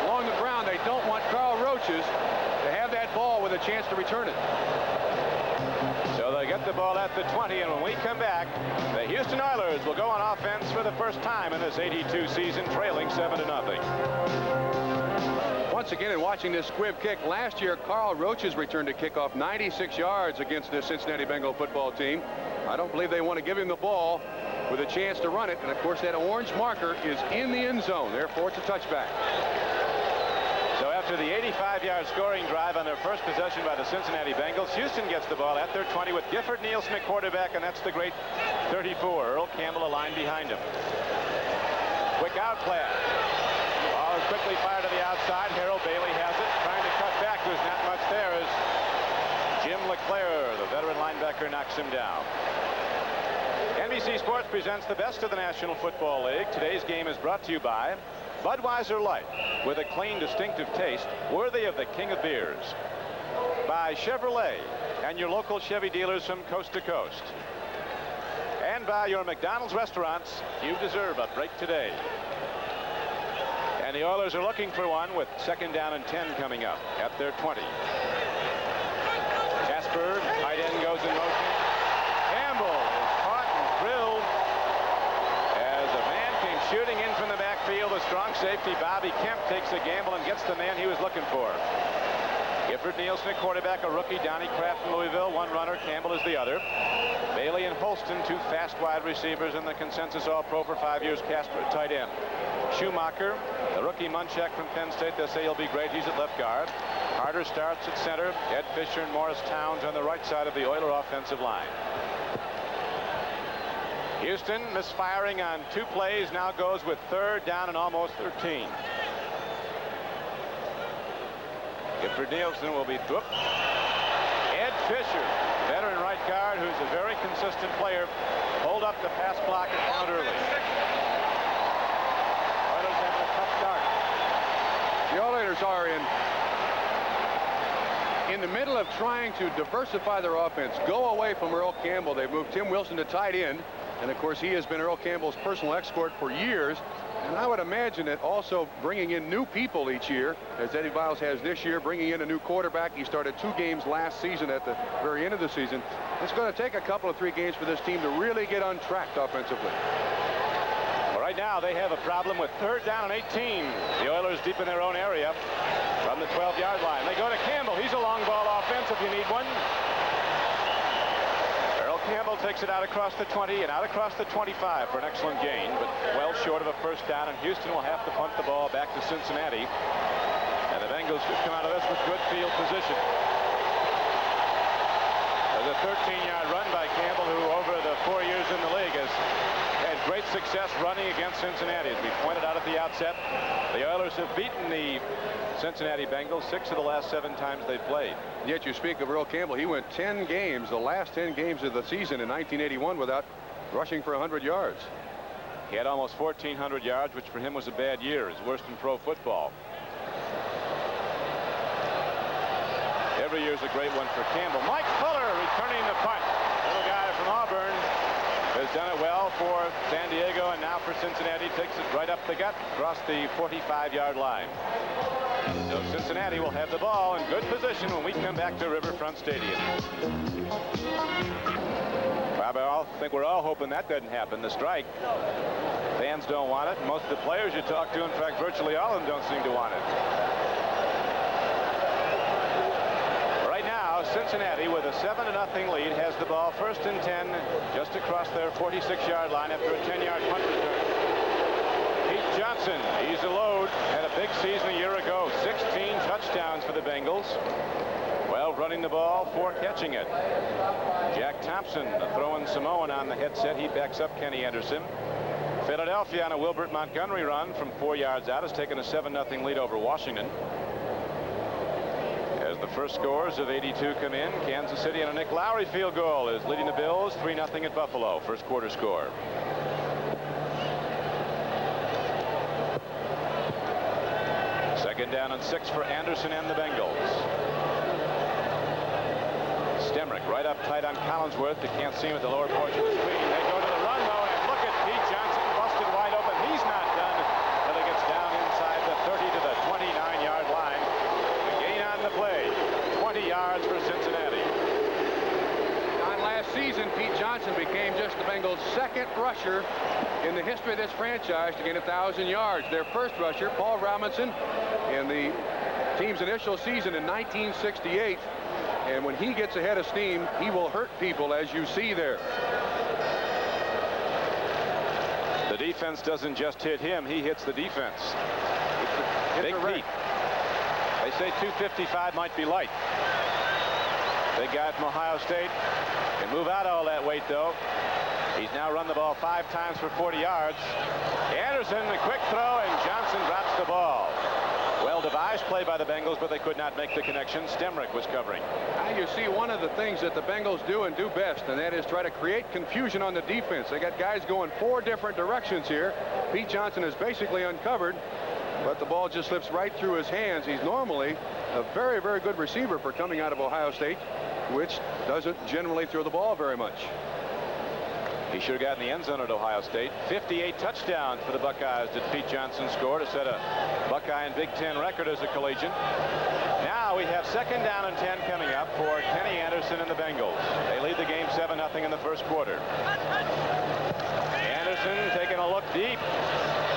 along the ground. They don't want Carl Roaches to have that ball with a chance to return it. So they get the ball at the 20, and when we come back, the Houston Oilers will go on offense for the first time in this 82 season, trailing 7-0. Once again, in watching this squib kick, last year, Carl Roaches returned a kickoff 96 yards against the Cincinnati Bengal football team. I don't believe they want to give him the ball with a chance to run it, and of course that orange marker is in the end zone. Therefore, it's a touchback. So after the 85-yard scoring drive on their first possession by the Cincinnati Bengals, Houston gets the ball at their 20 with Gifford Nielsen at quarterback, and that's the great 34. Earl Campbell a line behind him. Quick out pass. Ball is quickly fired to the outside. Harold Bailey has it. Trying to cut back. There's not much there as Jim LeClaire, the veteran linebacker, knocks him down. NBC Sports presents the best of the National Football League. Today's game is brought to you by Budweiser Light, with a clean, distinctive taste worthy of the king of beers. By Chevrolet and your local Chevy dealers from coast to coast. And by your McDonald's restaurants. You deserve a break today. And the Oilers are looking for one with 2nd down and 10 coming up at their 20. Casper, tight end, goes in motion. Campbell is caught and drilled as a man came shooting in from the backfield. A strong safety, Bobby Kemp, takes a gamble and gets the man he was looking for. Gifford Nielsen at quarterback, a rookie. Donnie Kraft from Louisville, one runner. Campbell is the other. Bailey and Holston, 2 fast wide receivers, and the consensus All-Pro for 5 years. Casper at tight end. Schumacher, the rookie Munchak from Penn State. They'll say he'll be great. He's at left guard. Carter starts at center. Ed Fisher and Morris Towns on the right side of the Oiler offensive line. Houston misfiring on 2 plays, now goes with 3rd down and almost 13. Gifford Nielsen will be through. Ed Fisher, veteran right guard, who's a very consistent player, hold up the pass block and count early. Oilers having a tough start. The Oilers are in the middle of trying to diversify their offense, go away from Earl Campbell. They've moved Tim Wilson to tight end, and of course he has been Earl Campbell's personal escort for years. And I would imagine that also bringing in new people each year, as Eddie Viles has this year, bringing in a new quarterback. He started 2 games last season at the very end of the season. It's going to take a couple of 3 games for this team to really get untracked offensively. Well, right now they have a problem with 3rd down and 18. The Oilers deep in their own area from the 12-yard line. They go to Campbell. He's a long ball offense if you need one. Campbell takes it out across the 20 and out across the 25 for an excellent gain, but well short of a 1st down, and Houston will have to punt the ball back to Cincinnati. And the Bengals could come out of this with good field position. There's a 13-yard run by Campbell, who over the 4 years in the league has had great success running against Cincinnati. As we pointed out at the outset, the Oilers have beaten the Cincinnati Bengals 6 of the last 7 times they've played. Yet you speak of Earl Campbell. He went 10 games, the last 10 games of the season in 1981 without rushing for 100 yards. He had almost 1,400 yards, which for him was a bad year, his worst in pro football. Every year's a great one for Campbell. Mike Fuller returning the punt. Little guy from Auburn has done it well for San Diego, and now for Cincinnati. Takes it right up the gut across the 45-yard line. So Cincinnati will have the ball in good position when we come back to Riverfront Stadium. I think we're all hoping that doesn't happen. The strike. Fans don't want it. Most of the players you talk to, in fact, virtually all of them don't seem to want it. Right now, Cincinnati, with a 7-0 lead, has the ball 1st and 10, just across their 46-yard line after a 10-yard punt return. Pete Johnson, he's a load. Had a big season a year ago. 16 touchdowns for the Bengals. 12 running the ball, 4 catching it. Jack Thompson throwing Samoan on the headset. He backs up Kenny Anderson. Philadelphia on a Wilbert Montgomery run from 4 yards out has taken a 7-0 lead over Washington. As the first scores of 82 come in, Kansas City on a Nick Lowry field goal is leading the Bills 3-0 at Buffalo. First quarter score. Second down and 6 for Anderson and the Bengals. Stemrick right up tight on Collinsworth. You can't see him at the lower portion of the screen. They go to the run, though, and look at Pete Johnson busted wide open. He's not done until he gets down inside the 30 to the 29-yard line. A gain on the play. 20 yards for Cincinnati. Last season, Pete Johnson became just the Bengals' second rusher in the history of this franchise to gain 1,000 yards. Their first rusher, Paul Robinson, in the team's initial season in 1968. And when he gets ahead of steam, he will hurt people, as you see there. The defense doesn't just hit him, he hits the defense. Big Pete. They say 255 might be light. Big guy from Ohio State. Can move out all that weight, though. He's now run the ball 5 times for 40 yards. Anderson, a quick throw, and Johnson drops the ball. Well-devised play by the Bengals, but they could not make the connection. Stemrick was covering. Now you see one of the things that the Bengals do and do best, and that is try to create confusion on the defense. They got guys going 4 different directions here. Pete Johnson is basically uncovered, but the ball just slips right through his hands. He's normally a very, very good receiver for coming out of Ohio State, which doesn't generally throw the ball very much. He should have gotten the end zone at Ohio State. 58 touchdowns for the Buckeyes that Pete Johnson scored to set a Buckeye and Big Ten record as a collegian. Now we have 2nd down and 10 coming up for Kenny Anderson and the Bengals. They lead the game 7-0 in the first quarter. Anderson taking a look deep.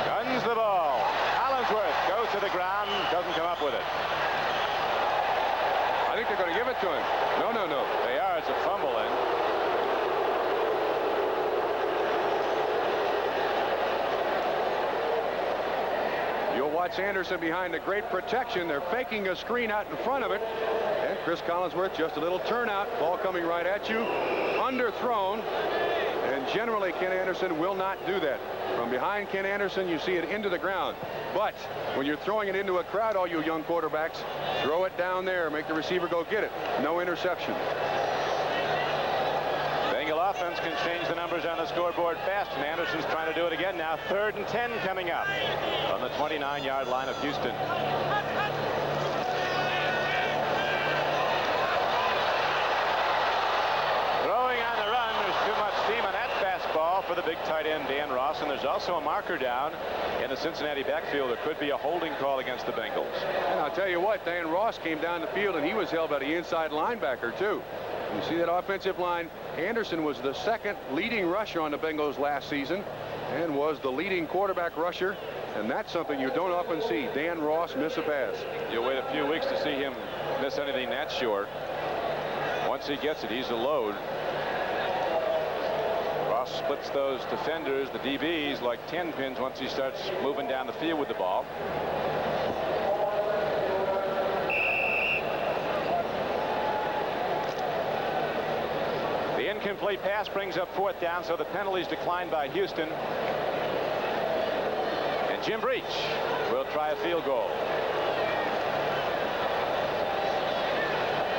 Guns the ball. Collinsworth goes to the ground. Doesn't come up with it. I think they're going to give it to him. No. They are. It's a fumble in. You'll watch Anderson behind the great protection. They're faking a screen out in front of it. And Chris Collinsworth, just a little turnout. Ball coming right at you. Underthrown. And generally, Ken Anderson will not do that. From behind Ken Anderson, you see it into the ground. But when you're throwing it into a crowd, all you young quarterbacks, throw it down there. Make the receiver go get it. No interception. Bengal offense can change the numbers on the scoreboard fast, and Anderson's trying to do it again now. 3rd and 10 coming up on the 29-yard line of Houston. Throwing on the run. There's too much steam on that fastball for the big tight end, Dan Ross, and there's also a marker down in the Cincinnati backfield. There could be a holding call against the Bengals. And I'll tell you what, Dan Ross came down the field, and he was held by the inside linebacker, too. You see that offensive line. Anderson was the 2nd leading rusher on the Bengals last season and was the leading quarterback rusher, and that's something you don't often see. Dan Ross miss a pass. You'll wait a few weeks to see him miss anything that short. Once he gets it, he's a load. Ross splits those defenders, the DBs, like 10 pins once he starts moving down the field with the ball. Incomplete pass brings up 4th down, so the penalties declined by Houston. And Jim Breach will try a field goal.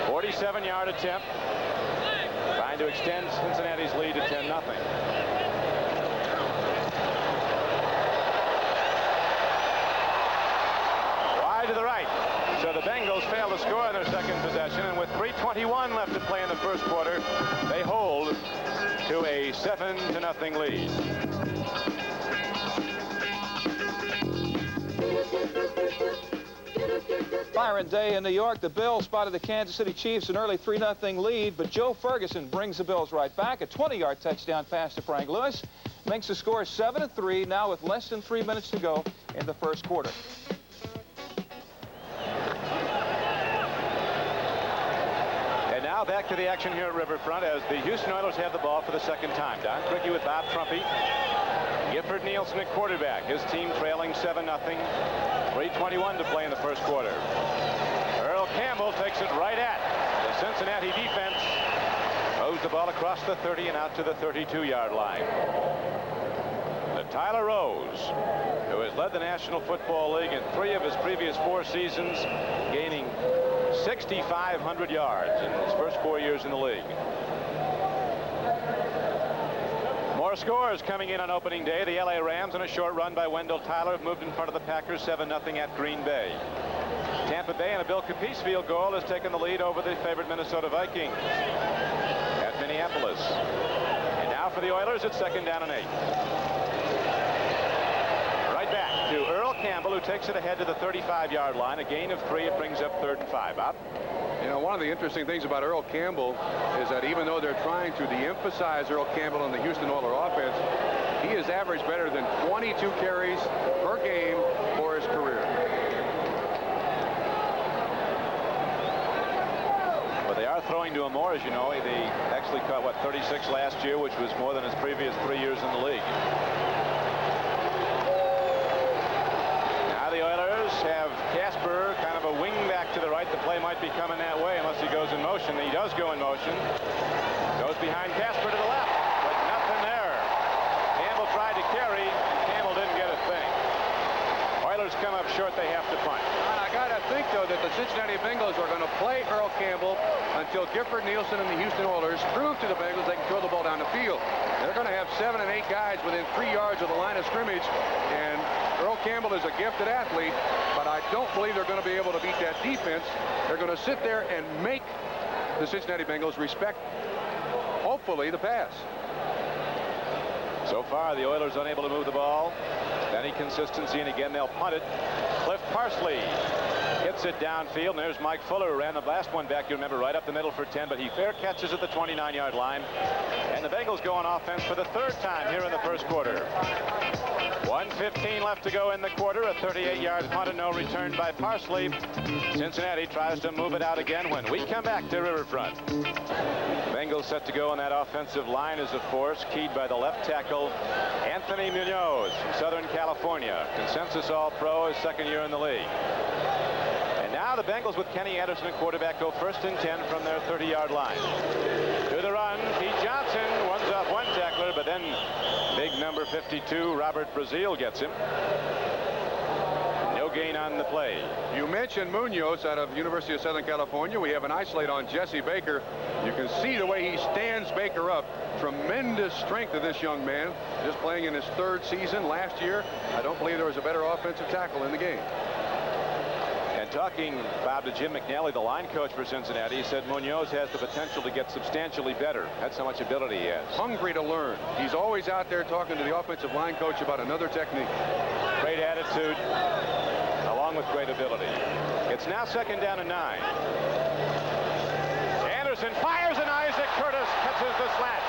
47-yard attempt, trying to extend Cincinnati's lead to 10-0. Wide to the right. So the Bengals fail to score in their 2nd possession, and with 3:21 left to play in the first quarter, they hold to a 7-0 lead. Byron Day in New York. The Bills spotted the Kansas City Chiefs an early 3-0 lead, but Joe Ferguson brings the Bills right back. A 20-yard touchdown pass to Frank Lewis makes the score 7-3, now with less than 3 minutes to go in the first quarter. And now back to the action here at Riverfront as the Houston Oilers have the ball for the second time. Don Criqui with Bob Trumpy. Gifford Nielsen at quarterback. His team trailing 7-0. 3:21 to play in the first quarter. Earl Campbell takes it right at the Cincinnati defense. Moves the ball across the 30 and out to the 32-yard line. The Tyler Rose, who has led the National Football League in 3 of his previous 4 seasons, gaining 6,500 yards in his first 4 years in the league. More scores coming in on opening day. The LA Rams on a short run by Wendell Tyler have moved in front of the Packers 7-0 at Green Bay. Tampa Bay and a Bill Capice field goal has taken the lead over the favored Minnesota Vikings at Minneapolis. And now for the Oilers, it's 2nd down and 8. Right back to Earl Campbell, who takes it ahead to the 35-yard line. A gain of 3. It brings up 3rd and 5. Bob? You know, one of the interesting things about Earl Campbell is that even though they're trying to de-emphasize Earl Campbell in the Houston Oilers offense, he has averaged better than 22 carries per game for his career. But they are throwing to him more, as you know. They actually caught, 36 last year, which was more than his previous 3 years in the league. Now the Oilers have Casper, kind of a wing back to the right. The play might be coming that way unless he goes in motion. He does go in motion. Goes behind Casper to the left, but nothing there. Campbell tried to carry, and Campbell didn't get a thing. Oilers come up short. They have to punt. And I got to think, though, that the Cincinnati Bengals are going to play Earl Campbell until Gifford Nielsen and the Houston Oilers prove to the Bengals they can throw the ball down the field. They're going to have 7 and 8 guys within 3 yards of the line of scrimmage, and Earl Campbell is a gifted athlete, but I don't believe they're going to be able to beat that defense. They're going to sit there and make the Cincinnati Bengals respect, hopefully, the pass. So far, the Oilers unable to move the ball. Any consistency, and again, they'll punt it. Cliff Parsley hits it downfield, and there's Mike Fuller, who ran the last one back, you remember, right up the middle for 10, but he fair catches at the 29-yard line. And the Bengals go on offense for the 3rd time here in the first quarter. 1:15 left to go in the quarter. A 38-yard punt and no return by Parsley. Cincinnati tries to move it out again when we come back to Riverfront. Bengals set to go on that offensive line as a force, keyed by the left tackle, Anthony Munoz from Southern California. Consensus All-Pro, his 2nd year in the league. And now the Bengals with Kenny Anderson at quarterback go 1st and 10 from their 30-yard line. To the run, Pete Johnson runs off one tackler, but then big number 52, Robert Brazil, gets him. No gain on the play. You mentioned Munoz out of the University of Southern California. We have an isolate on Jesse Baker. You can see the way he stands Baker up. Tremendous strength of this young man. Just playing in his 3rd season. Last year, I don't believe there was a better offensive tackle in the game. And talking, Bob, to Jim McNally, the line coach for Cincinnati, he said Munoz has the potential to get substantially better. That's how much ability he has. Hungry to learn. He's always out there talking to the offensive line coach about another technique. Great attitude, along with great ability. It's now 2nd down and 9. Anderson fires, and Isaac Curtis catches the slant.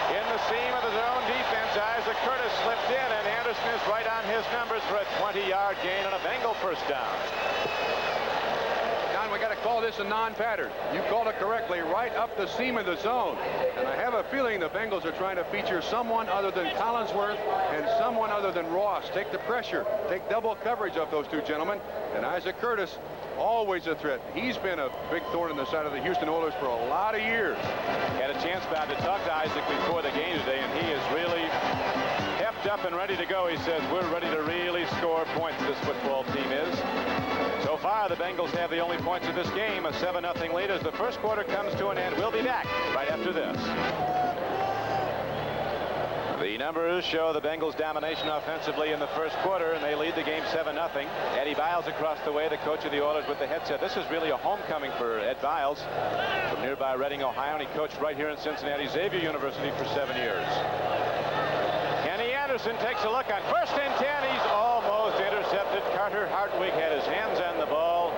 In the seam of his own defense, Isaac Curtis slipped in, and Anderson is right on his numbers for a 20-yard gain on a Bengal 1st down. Don, we got to call this a non-pattern. You called it correctly, right up the seam of the zone. And I have a feeling the Bengals are trying to feature someone other than Collinsworth and someone other than Ross. Take the pressure, take double coverage of those 2 gentlemen. And Isaac Curtis, always a threat. He's been a big thorn in the side of the Houston Oilers for a lot of years. Had a chance, Bob, to talk to Isaac before the game today, and he is really hepped up and ready to go. He says, we're ready to really score points, this football team is. So far, the Bengals have the only points of this game, a 7-0 lead as the first quarter comes to an end. We'll be back right after this. The numbers show the Bengals' domination offensively in the first quarter, and they lead the game 7-0. Eddie Biles across the way, the coach of the Oilers, with the headset. This is really a homecoming for Ed Biles from nearby Reading, Ohio, and he coached right here in Cincinnati Xavier University for 7 years. Kenny Anderson takes a look on 1st and 10. He's almost intercepted. Carter Hartwig had his hands on the ball,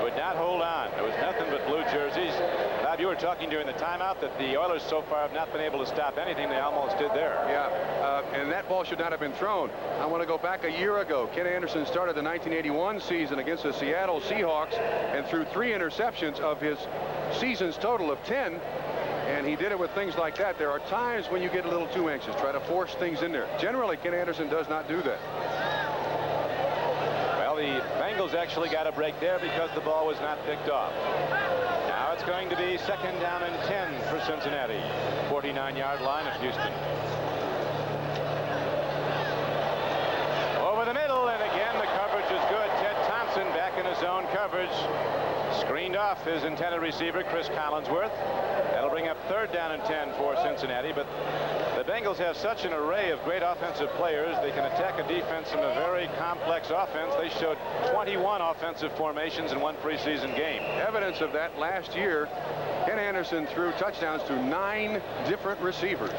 would not hold on. There was nothing but blue jerseys. Bob, you were talking during the timeout that the Oilers so far have not been able to stop anything. They almost did there. Yeah, and that ball should not have been thrown. I want to go back a year ago. Ken Anderson started the 1981 season against the Seattle Seahawks and threw 3 interceptions of his season's total of 10. And he did it with things like that. There are times when you get a little too anxious, try to force things in there. Generally, Ken Anderson does not do that. Well, the Bengals actually got a break there because the ball was not picked off. Now it's going to be 2nd down and 10 for Cincinnati. 49-yard line of Houston. Over the middle, and again the coverage is good. Ted Thompson back in his zone coverage. Screened off his intended receiver, Chris Collinsworth. That'll bring up 3rd down and 10 for Cincinnati. But the Bengals have such an array of great offensive players. They can attack a defense in a very complex offense. They showed 21 offensive formations in 1 preseason game. Evidence of that last year, Ken Anderson threw touchdowns to 9 different receivers.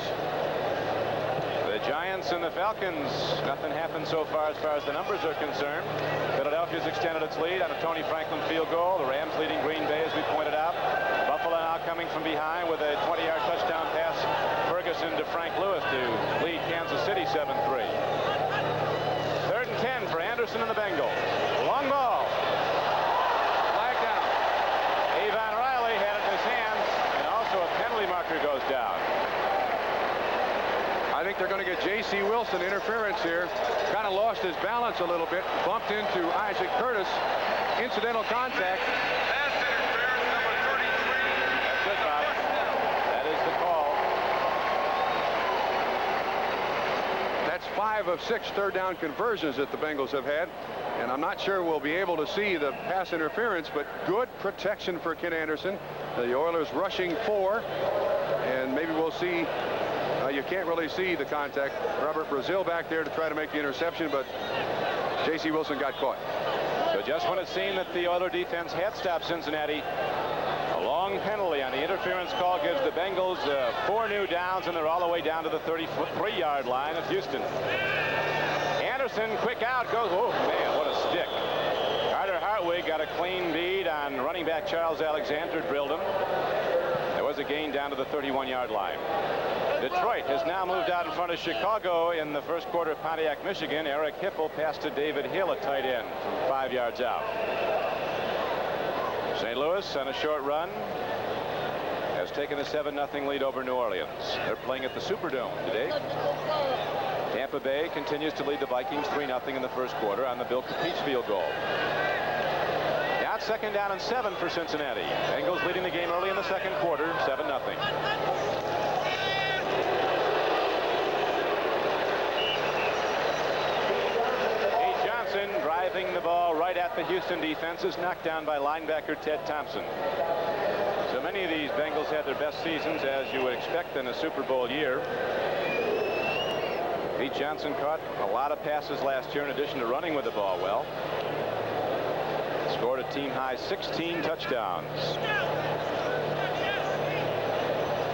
The Giants and the Falcons, nothing happened so far as the numbers are concerned. Philadelphia's extended its lead on a Tony Franklin field goal. The Rams leading Green Bay, as we pointed out. Buffalo now coming from behind with a 20-yard touchdown pass. Ferguson to Frank Lewis to lead Kansas City 7-3. 3rd and 10 for Anderson and the Bengals. Long ball. Flag down. Avon Riley had it in his hands, and also a penalty marker goes down. I think they're going to get J.C. Wilson interference here. Kind of lost his balance a little bit. Bumped into Isaac Curtis. Incidental contact. That's it, Bob. That is the call. That's 5 of 6 3rd down conversions that the Bengals have had. And I'm not sure we'll be able to see the pass interference, but good protection for Ken Anderson. The Oilers rushing 4. And maybe we'll see. You can't really see the contact. Robert Brazil back there to try to make the interception, but J.C. Wilson got caught. So just when it seemed that the Oiler defense had stopped Cincinnati, a long penalty on the interference call gives the Bengals 4 new downs, and they're all the way down to the 33-yard line of Houston. Anderson, quick out, goes, oh man, what a stick. Carter Hartwig got a clean bead on running back Charles Alexander, drilled him. There was a gain down to the 31-yard line. Detroit has now moved out in front of Chicago in the first quarter of Pontiac, Michigan. Eric Hipple passed to David Hill, a tight end, from 5 yards out. St. Louis on a short run has taken a 7-0 lead over New Orleans. They're playing at the Superdome today. Tampa Bay continues to lead the Vikings 3-0 in the first quarter on the Bill Capiche field goal. Now it's 2nd down and 7 for Cincinnati. Bengals leading the game early in the 2nd quarter, 7-0. Driving the ball right at the Houston defense is knocked down by linebacker Ted Thompson. So many of these Bengals had their best seasons, as you would expect in a Super Bowl year. Pete Johnson caught a lot of passes last year in addition to running with the ball well. Scored a team-high 16 touchdowns.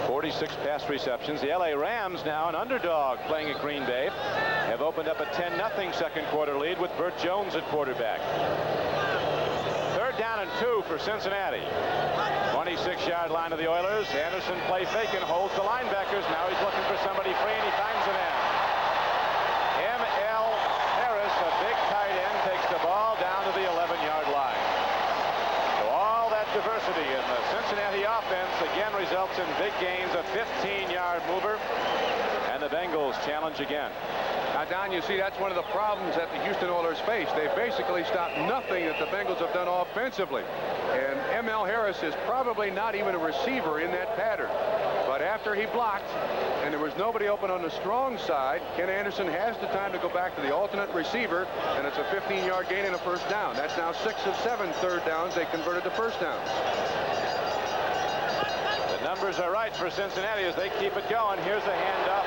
46 pass receptions. The LA Rams, now an underdog playing at Green Bay, have opened up a 10-0 second quarter lead with Burt Jones at quarterback. 3rd down and 2 for Cincinnati. 26-yard line of the Oilers. Anderson play fake and holds the linebackers. Now he's looking for somebody free, and he finds an end. M.L. Harris, a big tight end, takes the ball down to the 11-yard line. So all that diversity in the Cincinnati offense again results in big gains, a 15-yard mover, and the Bengals challenge again. Now, Don, you see, that's one of the problems that the Houston Oilers face. They basically stopped nothing that the Bengals have done offensively. And M.L. Harris is probably not even a receiver in that pattern. But after he blocked, and there was nobody open on the strong side, Ken Anderson has the time to go back to the alternate receiver, and it's a 15-yard gain and a 1st down. That's now 6 of 7 3rd downs they converted to 1st downs. The numbers are right for Cincinnati as they keep it going. Here's a handoff.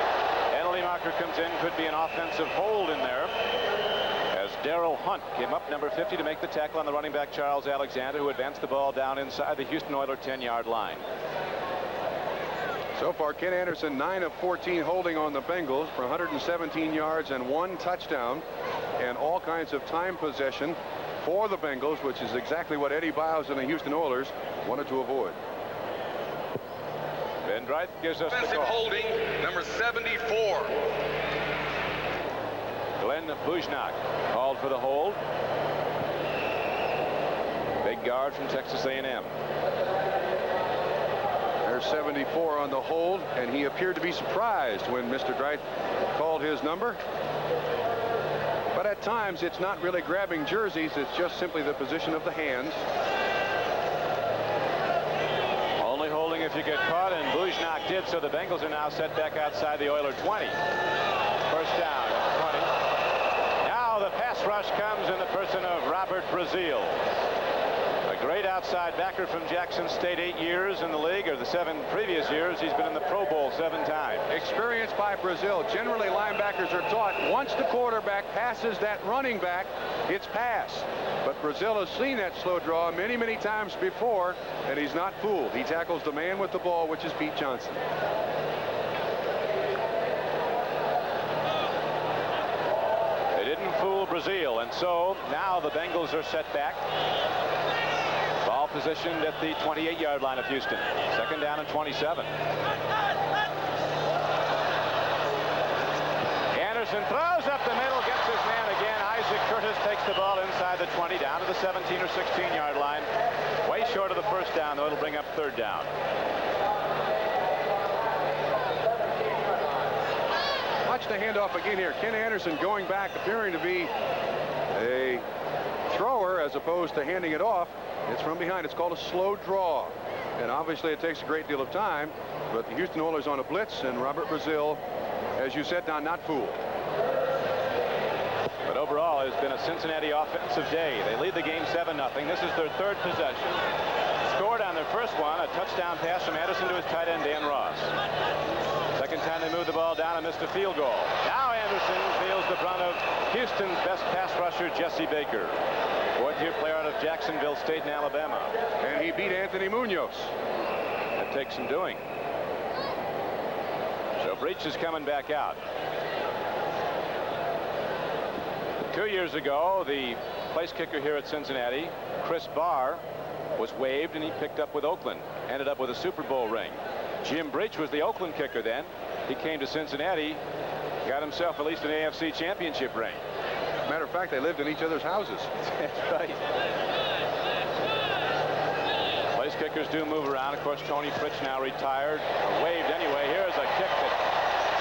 Penalty marker comes in. Could be an offensive hold in there, as Darrell Hunt came up, number 50, to make the tackle on the running back Charles Alexander, who advanced the ball down inside the Houston Oilers 10-yard line. So far, Ken Anderson 9 of 14 holding on the Bengals for 117 yards and 1 touchdown. and all kinds of time possession for the Bengals, which is exactly what Eddie Biles and the Houston Oilers wanted to avoid. Ben Dreith gives us the Offensive call. holding, number 74. Glenn Bujnak called for the hold. Big guard from Texas A&M. There's 74 on the hold, and he appeared to be surprised when Mr. Dreith called his number. But at times, it's not really grabbing jerseys. It's just simply the position of the hands. Only holding if you get caught, and Bujnak did, so the Bengals are now set back outside the Oiler 20. First down at the 20. Now the pass rush comes in the person of Robert Brazil. A great outside backer from Jackson State, 8 years in the league, or the 7 previous years. He's been in the Pro Bowl 7 times. Experience by Brazil. Generally, linebackers are taught once the quarterback passes that running back, it's pass. But Brazil has seen that slow draw many, many times before, and he's not fooled. He tackles the man with the ball, which is Pete Johnson. They didn't fool Brazil, and so now the Bengals are set back. Ball positioned at the 28-yard line of Houston. Second down and 27. Anderson throws up the middle, gets his man again. Isaac Curtis takes the ball inside the 20, down to the 17 or 16-yard line. Way short of the first down, though. It'll bring up third down. Watch the handoff again here. Ken Anderson going back, appearing to be a thrower as opposed to handing it off. It's from behind. It's called a slow draw. And obviously it takes a great deal of time. But the Houston Oilers on a blitz, and Robert Brazil, as you said, Don, not fooled. But overall, it's been a Cincinnati offensive day. They lead the game 7-0. This is their third possession. Scored on their first one, a touchdown pass from Anderson to his tight end, Dan Ross. Second time they moved the ball down and missed a field goal. Now Anderson feels the brunt of Houston's best pass rusher, Jesse Baker. Fourth-year player out of Jacksonville State in Alabama. And he beat Anthony Munoz. That takes some doing. So Breach is coming back out. 2 years ago, the place kicker here at Cincinnati, Chris Barr, was waived and he picked up with Oakland. Ended up with a Super Bowl ring. Jim Breach was the Oakland kicker then. He came to Cincinnati, got himself at least an AFC championship ring. Matter of fact, they lived in each other's houses. That's right. Place kickers do move around. Of course, Tony Fritsch now retired. Waved anyway. Here's a kick to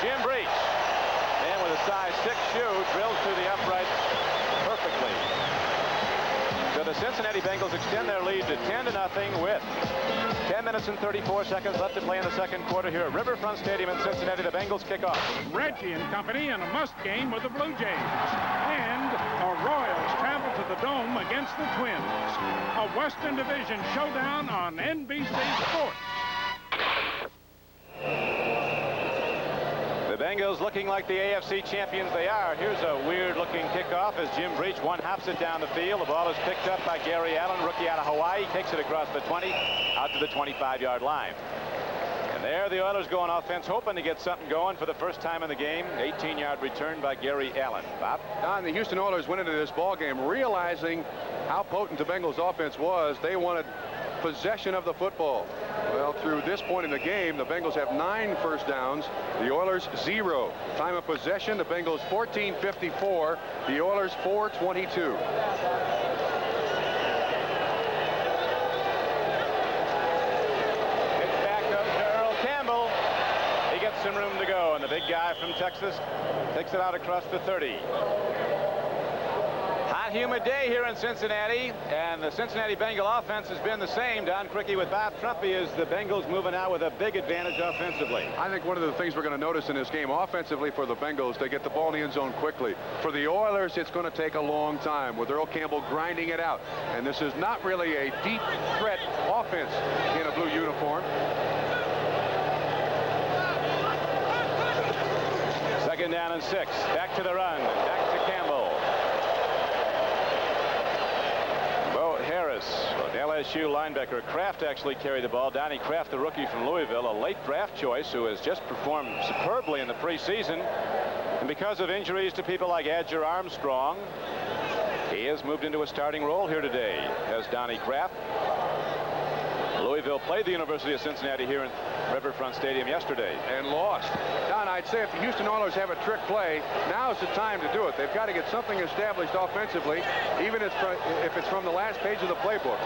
Jim Breach. And with a size 6 shoe, drills through the uprights perfectly. So the Cincinnati Bengals extend their lead to 10-0 with 10 minutes and 34 seconds left to play in the second quarter here at Riverfront Stadium in Cincinnati. The Bengals kick off. Reggie and company in a must game with the Blue Jays. And the Royals travel to the Dome against the Twins. A Western Division showdown on NBC Sports. The Bengals looking like the AFC champions they are. Here's a weird-looking kickoff as Jim Breach one-hops it down the field. The ball is picked up by Gary Allen, rookie out of Hawaii. Takes it across the 20, out to the 25-yard line. And there the Oilers go on offense, hoping to get something going for the first time in the game. 18-yard return by Gary Allen. Bob? Don, the Houston Oilers went into this ball game realizing how potent the Bengals offense was. They wanted possession of the football. Well, through this point in the game, the Bengals have 9 first downs. The Oilers 0. Time of possession, the Bengals 14:54. The Oilers 4:22. Some room to go, and the big guy from Texas takes it out across the 30. Hot, humid day here in Cincinnati, and the Cincinnati Bengal offense has been the same. Don Criqui with Bob Trumpy is the Bengals moving out with a big advantage offensively. I think one of the things we're going to notice in this game offensively for the Bengals, they get the ball in the end zone quickly. For the Oilers, it's going to take a long time with Earl Campbell grinding it out. And this is not really a deep threat offense in a blue uniform. Second down and 6. Back to the run. Back to Campbell. Bo Harris, an LSU linebacker. Kraft actually carried the ball. Donnie Kraft, the rookie from Louisville, a late draft choice who has just performed superbly in the preseason. And because of injuries to people like Adger Armstrong, he has moved into a starting role here today as Donnie Kraft. Louisville played the University of Cincinnati here in Riverfront Stadium yesterday. And lost. Don, I'd say if the Houston Oilers have a trick play, now's the time to do it. They've got to get something established offensively, even if it's from the last page of the playbook.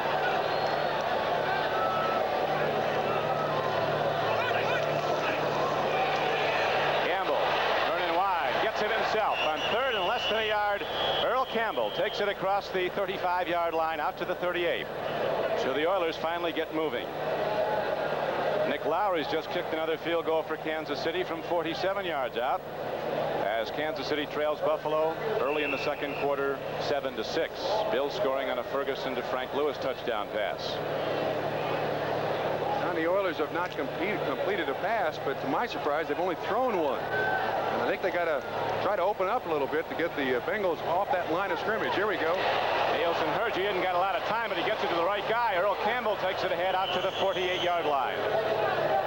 Campbell turning wide, gets it himself on third and less than a yard. Earl Campbell takes it across the 35-yard line out to the 38. So the Oilers finally get moving. Nick Lowry's just kicked another field goal for Kansas City from 47 yards out as Kansas City trails Buffalo early in the second quarter 7-6. Bill scoring on a Ferguson to Frank Lewis touchdown pass. Now the Oilers have not completed a pass, but to my surprise, they've only thrown one. And I think they got to try to open up a little bit to get the Bengals off that line of scrimmage. Here we go. Nielsen Hergy hadn't got a lot of time, but he gets it to the right guy. Earl Campbell takes it ahead out to the 48-yard line.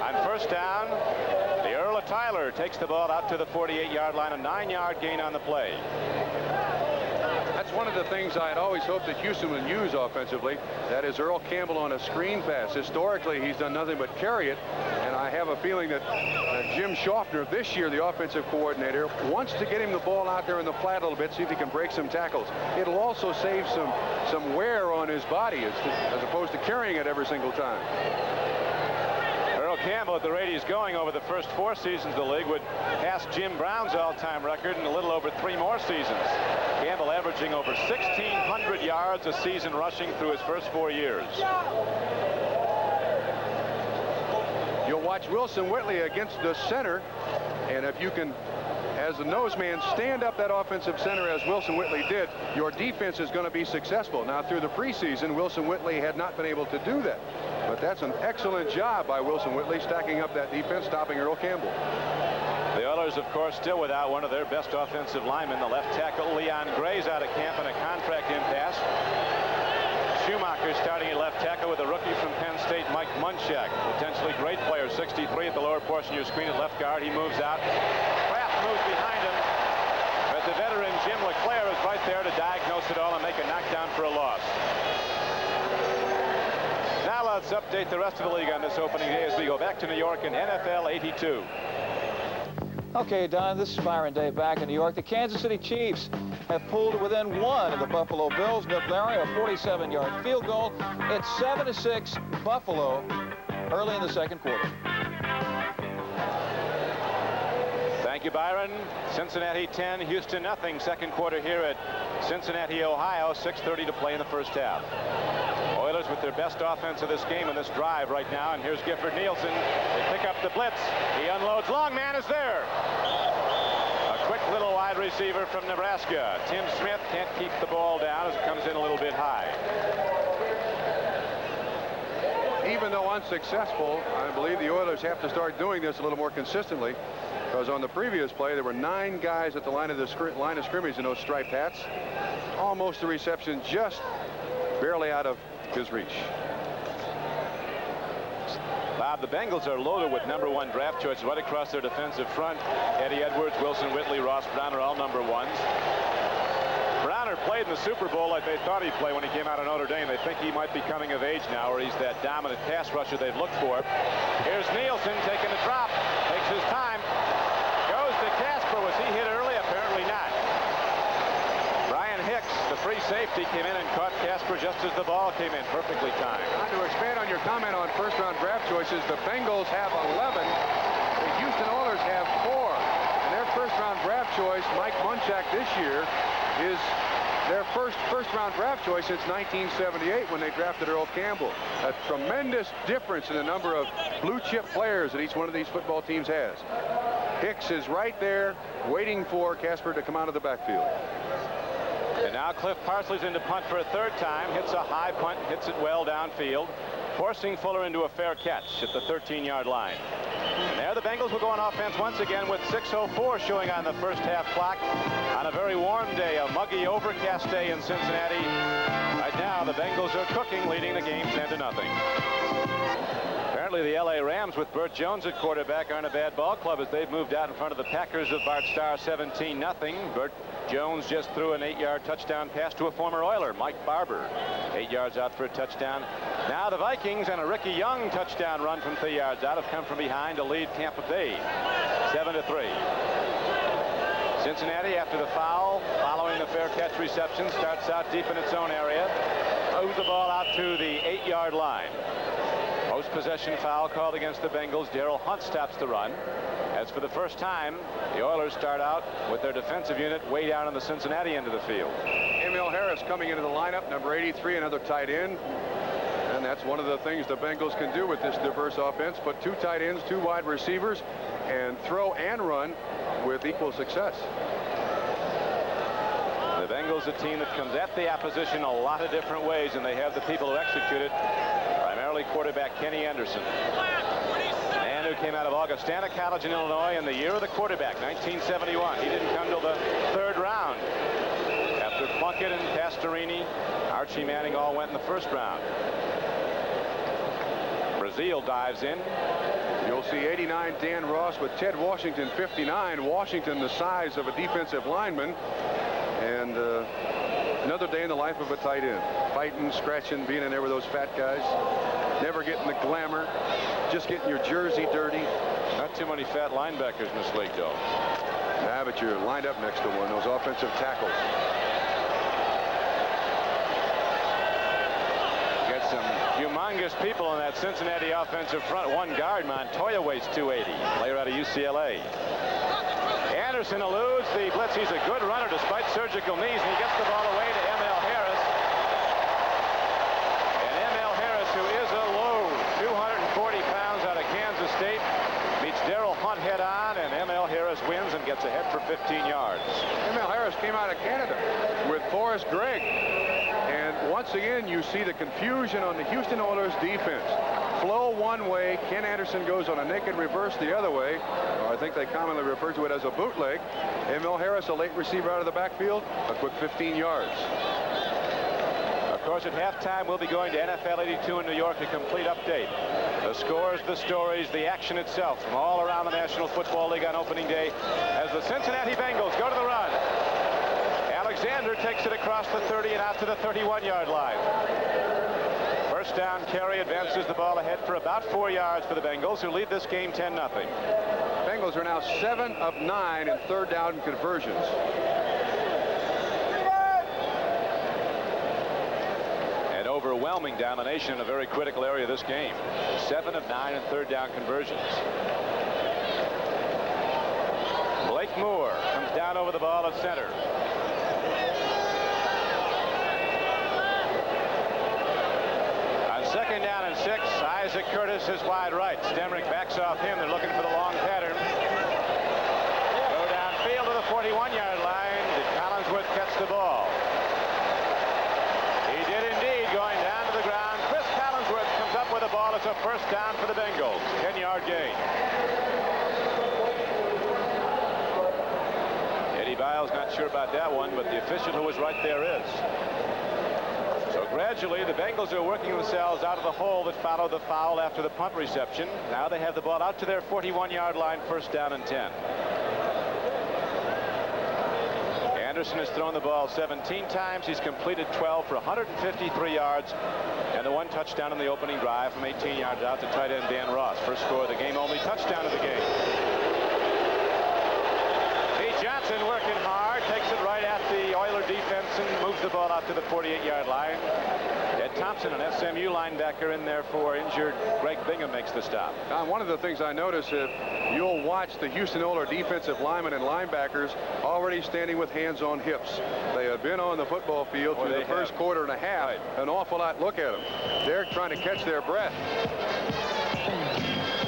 On first down, the Earl of Tyler takes the ball out to the 48-yard line, a 9-yard gain on the play. That's one of the things I had always hoped that Houston would use offensively. That is Earl Campbell on a screen pass. Historically, he's done nothing but carry it. And I have a feeling that Jim Schaffner, this year the offensive coordinator, wants to get him the ball out there in the flat a little bit, see if he can break some tackles. It'll also save some wear on his body as opposed to carrying it every single time. Earl Campbell, at the rate he's going over the first 4 seasons of the league, would pass Jim Brown's all-time record in a little over 3 more seasons. Campbell averaging over 1,600 yards a season rushing through his first 4 years. You'll watch Wilson Whitley against the center, and if you can, as the nose man, stand up that offensive center as Wilson Whitley did, your defense is going to be successful. Now, through the preseason, Wilson Whitley had not been able to do that. But that's an excellent job by Wilson Whitley, stacking up that defense, stopping Earl Campbell. The Oilers, of course, still without one of their best offensive linemen. The left tackle, Leon Gray's out of camp in a contract impasse. Schumacher starting at left tackle with a rookie from Penn State, Mike Munchak. Potentially great player, 63 at the lower portion of your screen at left guard. He moves out. Kraft moves behind him. But the veteran Jim LeClaire is right there to diagnose it all and make a knockdown for a loss. Now let's update the rest of the league on this opening day as we go back to New York in NFL 82. Okay, Don, this is Byron Day back in New York. The Kansas City Chiefs have pulled within 1 of the Buffalo Bills. Nick Larry, a 47-yard field goal. It's 7-6 Buffalo early in the second quarter. Thank you, Byron. Cincinnati 10, Houston nothing. Second quarter here at Cincinnati, Ohio. 6:30 to play in the first half. Oilers with their best offense of this game in this drive right now. And here's Gifford Nielsen. They pick up the blitz. He unloads. Long man is there. A quick little wide receiver from Nebraska. Tim Smith can't keep the ball down as it comes in a little bit high. Even though unsuccessful, I believe the Oilers have to start doing this a little more consistently, because on the previous play there were 9 guys at the line of scrimmage in those striped hats. Almost a reception, just barely out of his reach. Bob, the Bengals are loaded with #1 draft choices right across their defensive front. Eddie Edwards, Wilson Whitley, Ross Brown are all #1s. Browner played in the Super Bowl like they thought he'd play when he came out of Notre Dame. They think he might be coming of age now, or he's that dominant pass rusher they've looked for. Here's Nielsen taking the drop, takes his time, goes to Casper. Was he hit early? Apparently not. The free safety came in and caught Casper just as the ball came in. Perfectly timed. To expand on your comment on first-round draft choices, the Bengals have 11. The Houston Oilers have 4. And their first-round draft choice, Mike Munchak, this year, is their first-round draft choice since 1978 when they drafted Earl Campbell. A tremendous difference in the number of blue-chip players that each one of these football teams has. Hicks is right there waiting for Casper to come out of the backfield. And now Cliff Parsley's in to punt for a 3rd time. Hits a high punt, hits it well downfield, forcing Fuller into a fair catch at the 13-yard line. And there the Bengals will go on offense once again with 6:04 showing on the first half clock on a very warm day, a muggy, overcast day in Cincinnati. Right now the Bengals are cooking, leading the game 10-0. certainly the L.A. Rams with Burt Jones at quarterback aren't a bad ball club as they've moved out in front of the Packers of Bart Starr 17-0. Burt Jones just threw an 8-yard touchdown pass to a former Oiler, Mike Barber. 8 yards out for a touchdown. Now the Vikings and a Ricky Young touchdown run from 3 yards out have come from behind to lead Tampa Bay 7-3. Cincinnati, after the foul, following the fair catch reception, starts out deep in its own area. Moves the ball out to the 8-yard line. Post-possession foul called against the Bengals. Darrell Hunt stops the run. As for the first time, the Oilers start out with their defensive unit way down on the Cincinnati end of the field. Emil Harris coming into the lineup, number 83, another tight end. And that's one of the things the Bengals can do with this diverse offense. Put 2 tight ends, 2 wide receivers, and throw and run with equal success. The Bengals, a team that comes at the opposition a lot of different ways, and they have the people who execute it. Primarily quarterback Kenny Anderson. Man who came out of Augustana College in Illinois in the year of the quarterback, 1971. He didn't come till the 3rd round. After Plunkett and Pastorini, Archie Manning all went in the 1st round. Brazil dives in. You'll see 89 Dan Ross with Ted Washington 59. Washington the size of a defensive lineman. And another day in the life of a tight end. Fighting, scratching, being in there with those fat guys. Never getting the glamour. Just getting your jersey dirty. Not too many fat linebackers in this league, though. Yeah, but you're lined up next to one, those offensive tackles. Got some humongous people in that Cincinnati offensive front. One guard, Montoya, weighs 280. Player out of UCLA. Anderson eludes the blitz. He's a good runner despite surgical knees, and he gets the ball away to M.L. Harris. And M.L. Harris, who is a load, 240 pounds out of Kansas State, meets Darrell Hunt head on, and M.L. Harris wins and gets ahead for 15 yards. M.L. Harris came out of Canada with Forrest Gregg. And once again, you see the confusion on the Houston Oilers defense. Flow one way, Ken Anderson goes on a naked reverse the other way. I think they commonly refer to it as a bootleg. M.L. Harris, a late receiver out of the backfield, a quick 15 yards. Of course, at halftime, we'll be going to NFL 82 in New York, a complete update. The scores, the stories, the action itself from all around the National Football League on opening day as the Cincinnati Bengals go to the run. Alexander takes it across the 30 and out to the 31-yard line. First down carry, advances the ball ahead for about 4 yards for the Bengals, who lead this game 10-0. Bengals are now 7 of 9 in 3rd down conversions. An overwhelming domination in a very critical area of this game. 7 of 9 in 3rd down conversions. Blake Moore comes down over the ball at center. Second down and 6. Isaac Curtis is wide right. Stemrick backs off him. They're looking for the long pattern. Go downfield to the 41-yard line. Did Collinsworth catch the ball? He did indeed, going down to the ground. Chris Collinsworth comes up with the ball. It's a first down for the Bengals. 10-yard gain. Eddie Biles not sure about that one, but the official who was right there is. So gradually, the Bengals are working themselves out of the hole that followed the foul after the punt reception. Now they have the ball out to their 41-yard line, first down and 10. Anderson has thrown the ball 17 times. He's completed 12 for 153 yards and the 1 touchdown in the opening drive from 18 yards out to tight end Dan Ross. First score of the game, only touchdown of the game. Pete Johnson working hard, takes it right at the Oiler defense and moves the ball out to the 48-yard line. Ed Thompson, an SMU linebacker, in there for injured Greg Bingham, makes the stop. One of the things I notice, if you'll watch the Houston Oilers defensive linemen and linebackers already standing with hands on hips. They have been on the football field through the first quarter and a half. Right. An awful lot. Look at them. They're trying to catch their breath.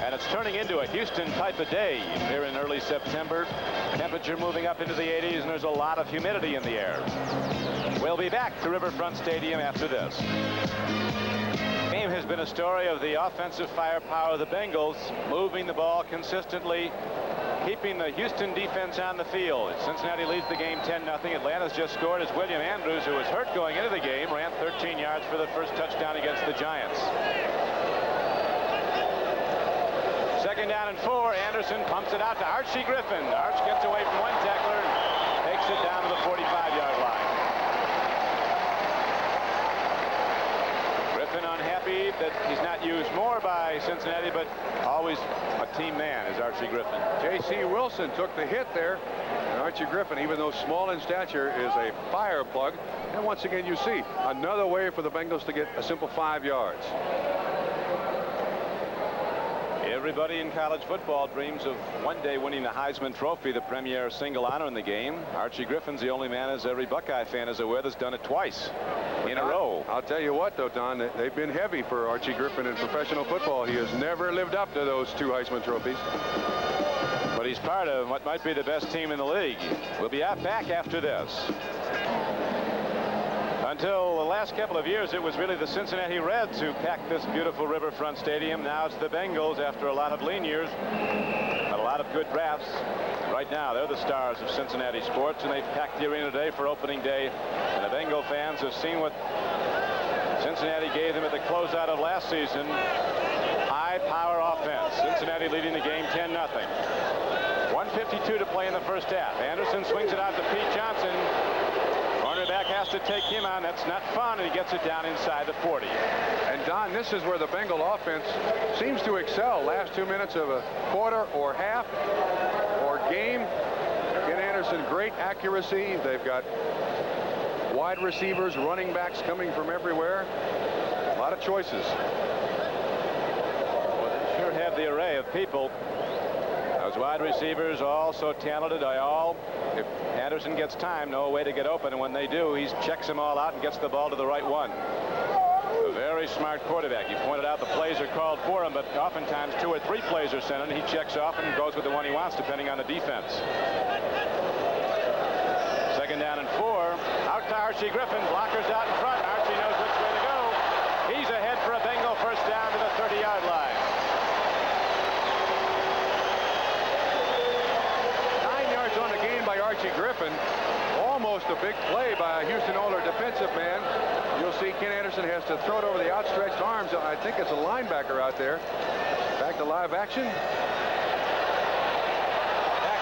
And it's turning into a Houston type of day here in early September. Temperature moving up into the 80s, and there's a lot of humidity in the air. We'll be back to Riverfront Stadium after this. The game has been a story of the offensive firepower of the Bengals, moving the ball consistently, keeping the Houston defense on the field. Cincinnati leads the game 10-0. Atlanta's just scored as William Andrews, who was hurt going into the game, ran 13 yards for the first touchdown against the Giants. Second down and 4. Anderson pumps it out to Archie Griffin. Arch gets away from one tackler and takes it down to the 45-yard line. Griffin unhappy that he's not used more by Cincinnati, but always a team man is Archie Griffin. J.C. Wilson took the hit there. And Archie Griffin, even though small in stature, is a fire plug. And once again, you see another way for the Bengals to get a simple 5 yards. Everybody in college football dreams of one day winning the Heisman Trophy, the premier single honor in the game. Archie Griffin's the only man, as every Buckeye fan is aware, that's done it twice in a row. I'll tell you what, though, Don, they've been heavy for Archie Griffin in professional football. He has never lived up to those 2 Heisman trophies. But he's part of what might be the best team in the league. We'll be back after this. Until the last couple of years, it was really the Cincinnati Reds who packed this beautiful riverfront stadium. Now it's the Bengals after a lot of lean years, but a lot of good drafts. Right now, they're the stars of Cincinnati sports, and they've packed the arena today for opening day. And the Bengal fans have seen what Cincinnati gave them at the closeout of last season. High-power offense. Cincinnati leading the game 10-0. 1:52 to play in the first half. Anderson swings it out to Pete Johnson. Cornerback has to take him on. That's not fun, and he gets it down inside the 40. And Don, this is where the Bengal offense seems to excel. Last 2 minutes of a quarter or half or game. Ken Anderson, great accuracy. They've got wide receivers, running backs coming from everywhere. A lot of choices. Well, they sure have the array of people. Those wide receivers, all so talented. If Anderson gets time, no way to get open. And when they do, he checks them all out and gets the ball to the right one. A very smart quarterback. You pointed out the plays are called for him, but oftentimes 2 or 3 plays are sent in. He checks off and goes with the one he wants, depending on the defense. Second down and 4. Out to Archie Griffin. Blockers out in front. Archie knows which way to go. He's ahead for a Bengal first down to the 30-yard line. On the gain by Archie Griffin. Almost a big play by a Houston Oilers defensive man. You'll see Ken Anderson has to throw it over the outstretched arms. I think it's a linebacker out there. Back to live action. Back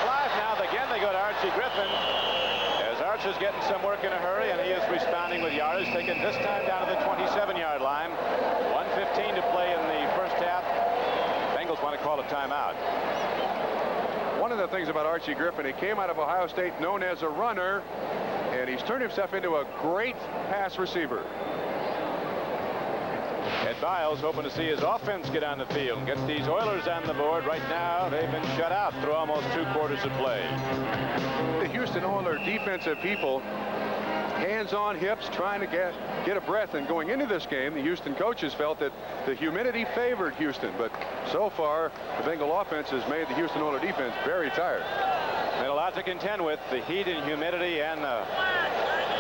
live now. Again, they go to Archie Griffin. As Arch is getting some work in a hurry, and he is responding with yardage, taken this time down to the 27-yard line. 1:15 to play in the first half. Bengals want to call a timeout. One of the things about Archie Griffin, he came out of Ohio State known as a runner, and he's turned himself into a great pass receiver. Ed Biles hoping to see his offense get on the field and get these Oilers on the board. Right now, they've been shut out through almost 2 quarters of play. The Houston Oilers defensive people, hands on hips, trying to get a breath. And going into this game, the Houston coaches felt that the humidity favored Houston. But so far, the Bengal offense has made the Houston Oilers defense very tired. And a lot to contend with, the heat and humidity and the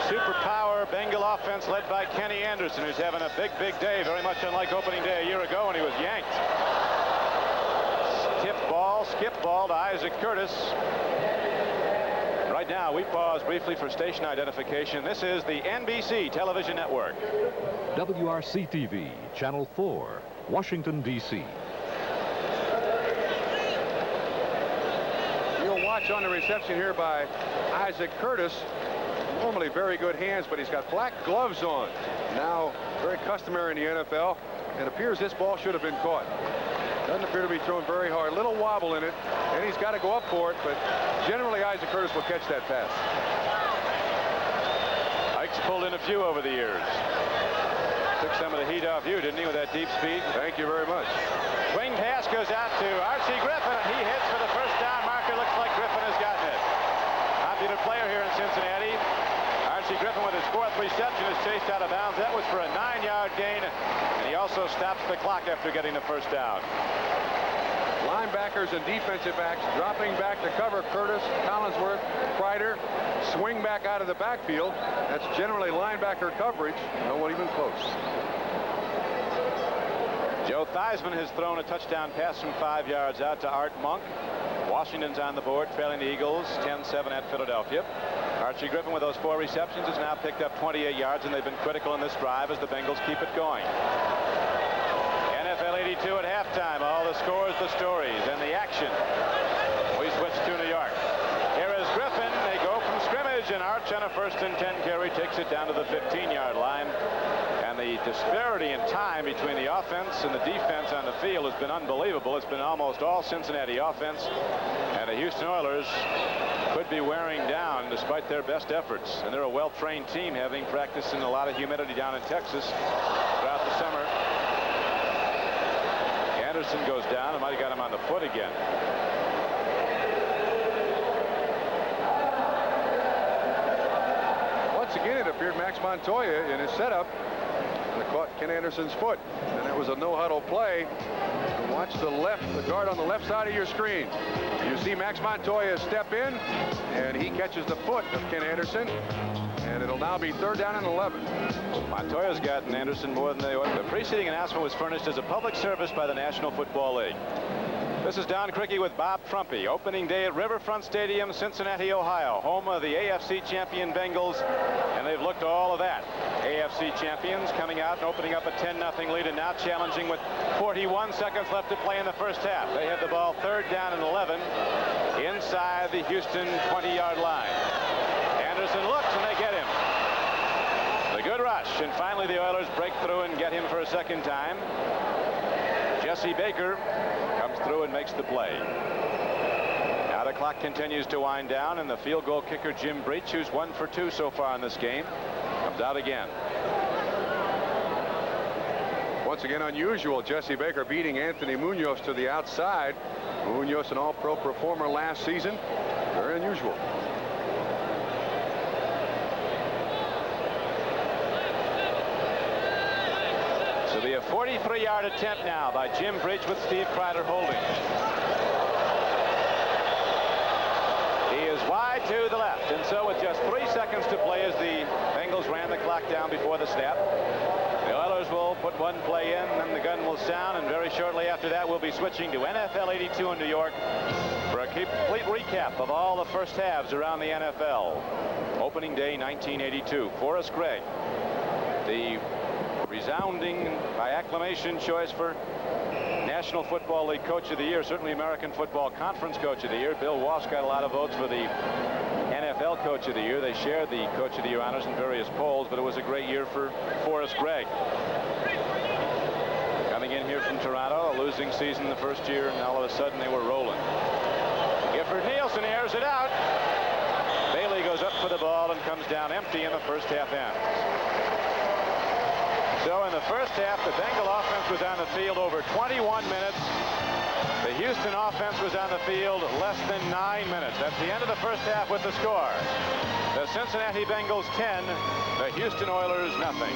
superpower Bengal offense led by Kenny Anderson, who's having a big day, very much unlike opening day a year ago when he was yanked. Skip ball to Isaac Curtis. Right now, we pause briefly for station identification. This is the NBC television network. WRC-TV, Channel 4, Washington, D.C. You'll watch on the reception here by Isaac Curtis. Normally very good hands, but he's got black gloves on. Now, very customary in the NFL. It appears this ball should have been caught. Doesn't appear to be thrown very hard. Little wobble in it, and he's got to go up for it, but generally Isaac Curtis will catch that pass. Ike's pulled in a few over the years. Took some of the heat off you, didn't he, with that deep speed? Thank you very much. Swing pass goes out to Archie Griffin. He hits for the first down marker. Looks like Griffin has gotten it. Popular player here in Cincinnati. Archie Griffin with his 4th reception is chased out of bounds. That was for a 9-yard gain, and he also stops the clock after getting the first down. Linebackers and defensive backs dropping back to cover Curtis, Collinsworth, Kreider, swing back out of the backfield. That's generally linebacker coverage. No one even close. Joe Theismann has thrown a touchdown pass from 5 yards out to Art Monk. Washington's on the board, trailing the Eagles 10-7 at Philadelphia. Archie Griffin with those 4 receptions has now picked up 28 yards, and they've been critical in this drive as the Bengals keep it going. NFL 1982 at halftime. All the scores, the stories, and the action. We switch to New York. Here is Griffin. They go from scrimmage, and Arch on a 1st and 10 carry takes it down to the 15-yard line. And the disparity in time between the offense and the defense on the field has been unbelievable. It's been almost all Cincinnati offense, and the Houston Oilers could be wearing down despite their best efforts. And they're a well-trained team, having practiced in a lot of humidity down in Texas throughout the summer. Anderson goes down. I might have got him on the foot again. Once again, it appeared Max Montoya in his setup, and it caught Ken Anderson's foot, and it was a no-huddle play. Watch the guard on the left side of your screen. You see Max Montoya step in, and he catches the foot of Ken Anderson, and it'll now be 3rd down and 11. Montoya's gotten Anderson more than they ought. The preceding announcement was furnished as a public service by the National Football League. This is Don Criqui with Bob Trumpy. Opening day at Riverfront Stadium, Cincinnati, Ohio, home of the AFC champion Bengals, and they've looked all of that. AFC champions coming out and opening up a 10-0 lead, and now challenging with 41 seconds left to play in the first half. They have the ball 3rd down and 11 inside the Houston 20-yard line. Anderson looks, and they get him. The good rush, and finally the Oilers break through and get him for a second time. Jesse Baker comes through and makes the play. Now the clock continues to wind down, and the field goal kicker Jim Breach, who's 1 for 2 so far in this game, comes out again. Once again, unusual. Jesse Baker beating Anthony Munoz to the outside. Munoz, an all-pro performer last season. Very unusual. So it'll be a 43-yard attempt now by Jim Bridge with Steve Kreider holding. He is wide to the left, and so with just 3 seconds to play as the Bengals ran the clock down before the snap, the Oilers will put one play in, then the gun will sound, and very shortly after that we'll be switching to NFL 82 in New York for a complete recap of all the first halves around the NFL. Opening day 1982. Forrest Gregg, the resounding by acclamation choice for National Football League Coach of the Year, certainly American Football Conference Coach of the Year. Bill Walsh got a lot of votes for the NFL Coach of the Year. They shared the Coach of the Year honors in various polls, but it was a great year for Forrest Gregg. Coming in here from Toronto, a losing season the first year, and all of a sudden they were rolling. Gifford Nielsen airs it out. Bailey goes up for the ball and comes down empty, and the first half ends. So in the first half, the Bengal offense was on the field over 21 minutes. The Houston offense was on the field less than 9 minutes. That's the end of the first half with the score. The Cincinnati Bengals 10, the Houston Oilers nothing.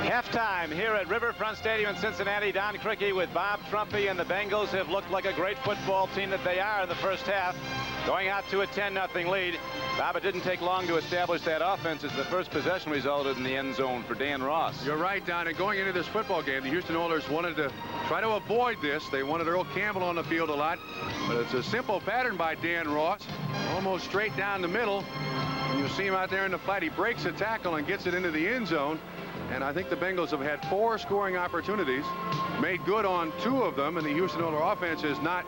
Halftime here at Riverfront Stadium in Cincinnati. Don Criqui with Bob Trumpy, and the Bengals have looked like a great football team that they are in the first half, going out to a 10-0 lead. Bob, it didn't take long to establish that offense as the first possession resulted in the end zone for Dan Ross. You're right, Don. And going into this football game, the Houston Oilers wanted to try to avoid this. They wanted Earl Campbell on the field a lot, but it's a simple pattern by Dan Ross, almost straight down the middle. And you see him out there in the flat. He breaks a tackle and gets it into the end zone. And I think the Bengals have had 4 scoring opportunities, made good on 2 of them, and the Houston Oilers offense has not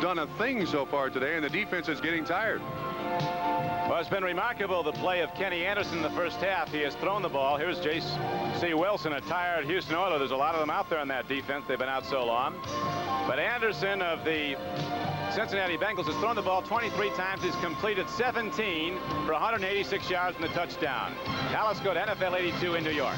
done a thing so far today, and the defense is getting tired. Well, it's been remarkable, the play of Kenny Anderson in the first half. He has thrown the ball. Here's J.C. Wilson, a tired Houston Oilers. There's a lot of them out there in that defense. They've been out so long. But Anderson of the Cincinnati Bengals has thrown the ball 23 times. He's completed 17 for 186 yards and a touchdown. Now let's go to NFL 82 in New York.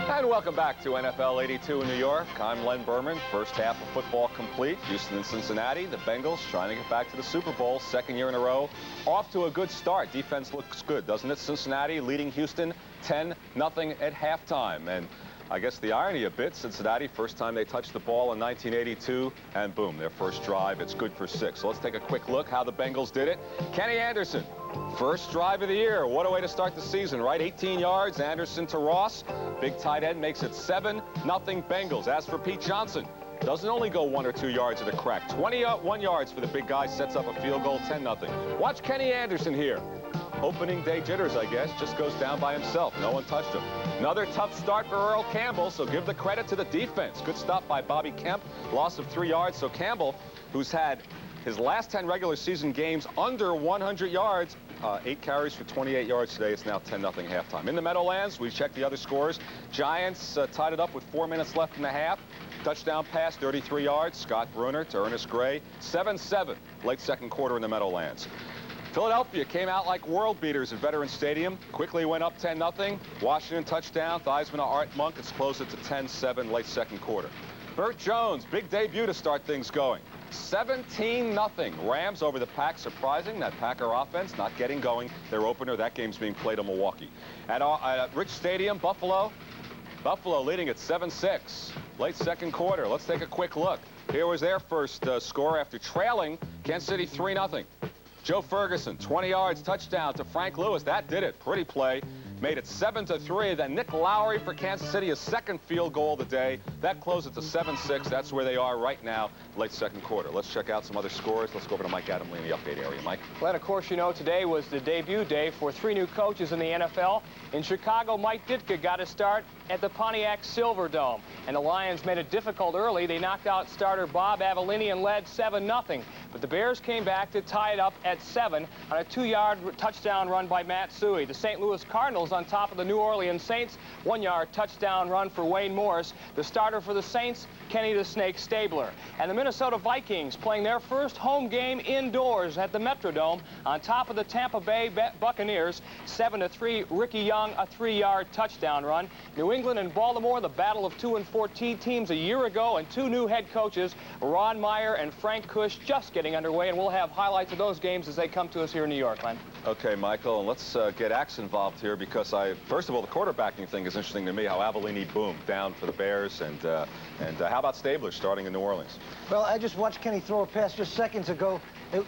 And welcome back to NFL 82 in New York. I'm Len Berman. First half of football complete. Houston and Cincinnati. The Bengals trying to get back to the Super Bowl. Second year in a row. Off to a good start. Defense looks good, doesn't it? Cincinnati leading Houston 10-0 at halftime. And I guess the irony a bit, Cincinnati, first time they touched the ball in 1982, and boom, their first drive, it's good for 6. So let's take a quick look how the Bengals did it. Kenny Anderson First drive of the year. What a way to start the season, right? 18 yards, Anderson to Ross. Big tight end makes it 7-0 Bengals. As for Pete Johnson, doesn't only go 1 or 2 yards at a crack. 21 yards for the big guy, sets up a field goal, 10-0. Watch Kenny Anderson here. Opening day jitters, I guess, just goes down by himself. No one touched him. Another tough start for Earl Campbell, so give the credit to the defense. Good stop by Bobby Kemp. Loss of 3 yards. So Campbell, who's had his last 10 regular season games under 100 yards, 8 carries for 28 yards today. It's now 10-0 halftime. In the Meadowlands, we checked the other scores. Giants tied it up with 4 minutes left in the half. Touchdown pass, 33 yards. Scott Bruner to Ernest Gray. 7-7 late second quarter in the Meadowlands. Philadelphia came out like world beaters at Veterans Stadium. Quickly went up 10-0. Washington touchdown. Theismann to Art Monk. It's closed it to 10-7 late second quarter. Burt Jones, big debut to start things going. 17-0. Rams over the Pack. Surprising, that Packer offense not getting going. Their opener, that game's being played in Milwaukee. At Rich Stadium, Buffalo leading at 7-6. Late second quarter. Let's take a quick look. Here was their first score after trailing Kansas City 3-0. Joe Ferguson, 20 yards, touchdown to Frank Lewis. That did it. Pretty play. Made it 7-3. Then Nick Lowry for Kansas City, his second field goal of the day. That closed it to 7-6. That's where they are right now, late second quarter. Let's check out some other scores. Let's go over to Mike Adamle in the update area. Mike? Well, of course, you know, today was the debut day for 3 new coaches in the NFL. In Chicago, Mike Ditka got his start at the Pontiac Silverdome. And the Lions made it difficult early. They knocked out starter Bob Avellini and led 7-0. But the Bears came back to tie it up at 7 on a 2-yard touchdown run by Matt Suhey. The St. Louis Cardinals on top of the New Orleans Saints. 1-yard touchdown run for Wayne Morris. The starter for the Saints, Kenny the Snake Stabler. And the Minnesota Vikings playing their first home game indoors at the Metrodome on top of the Tampa Bay Buccaneers. 7-3, Ricky Young, a 3-yard touchdown run. New England and Baltimore, the battle of 2 and 14 teams a year ago, and 2 new head coaches, Ron Meyer and Frank Kush, just getting underway, and we'll have highlights of those games as they come to us here in New York, Len. Okay, Michael, and let's get Axe involved here, because first of all, the quarterbacking thing is interesting to me, how Avellini boomed down for the Bears, and how about Stabler starting in New Orleans? Well, I just watched Kenny throw a pass just seconds ago.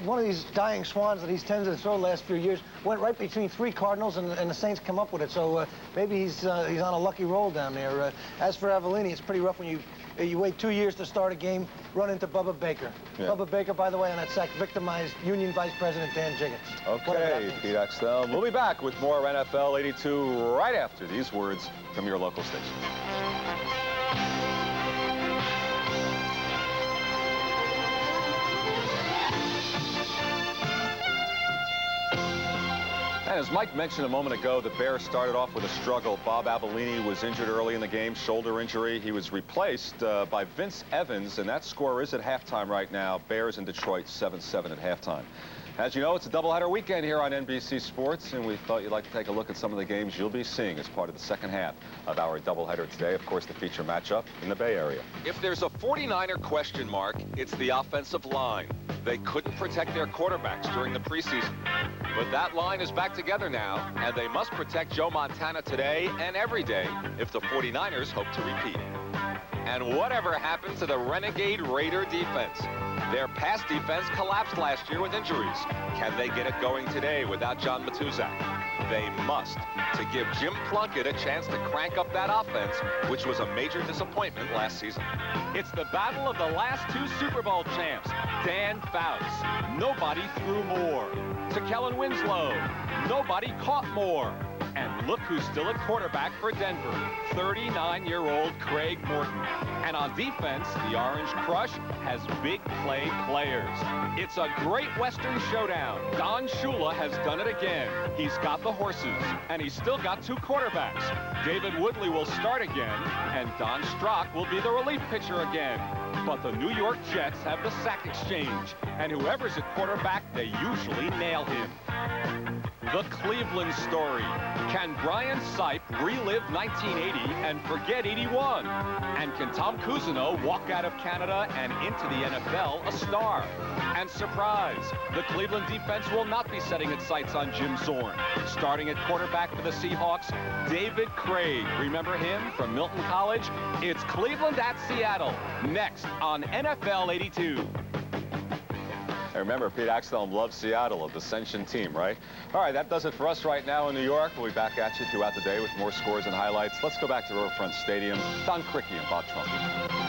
One of these dying swans that he's tended to throw the last few years went right between 3 Cardinals, and the Saints come up with it. So maybe he's on a lucky roll down there. As for Avellini, it's pretty rough when you wait 2 years to start a game, run into Bubba Baker. Yeah. Bubba Baker, by the way, on that sack, victimized Union Vice President Dan Jiggins. Okay, Pete Axtell. We'll be back with more NFL 82 right after these words from your local station. And as Mike mentioned a moment ago, the Bears started off with a struggle. Bob Avellini was injured early in the game, shoulder injury. He was replaced by Vince Evans, and that score is at halftime right now. Bears in Detroit, 7-7 at halftime. As you know, it's a doubleheader weekend here on NBC Sports, and we thought you'd like to take a look at some of the games you'll be seeing as part of the second half of our doubleheader today. Of course, the feature matchup in the Bay Area. If there's a 49er question mark, it's the offensive line. They couldn't protect their quarterbacks during the preseason. But that line is back together now, and they must protect Joe Montana today and every day if the 49ers hope to repeat. And whatever happened to the renegade Raider defense? Their pass defense collapsed last year with injuries. Can they get it going today without John Matuzak? They must, to give Jim Plunkett a chance to crank up that offense, which was a major disappointment last season. It's the battle of the last 2 Super Bowl champs. Dan Fouts. Nobody threw more. To Kellen Winslow. Nobody caught more. And look who's still at quarterback for Denver, 39-year-old Craig Morton. And on defense, the Orange Crush has big play players. It's a great Western showdown. Don Shula has done it again. He's got the horses, and he's still got 2 quarterbacks. David Woodley will start again, and Don Strock will be the relief pitcher again. But the New York Jets have the sack exchange, and whoever's at quarterback, they usually nail him. The Cleveland story. Can Brian Sipe relive 1980 and forget 81? And can Tom Cousineau walk out of Canada and into the NFL a star? And surprise, the Cleveland defense will not be setting its sights on Jim Zorn. Starting at quarterback for the Seahawks, David Craig. Remember him from Milton College? It's Cleveland at Seattle, next on NFL 82. And remember, Pete Axthelm loves Seattle, a dissension team, right? All right, that does it for us right now in New York. We'll be back at you throughout the day with more scores and highlights. Let's go back to Riverfront Stadium. Don Criqui and Bob Trump.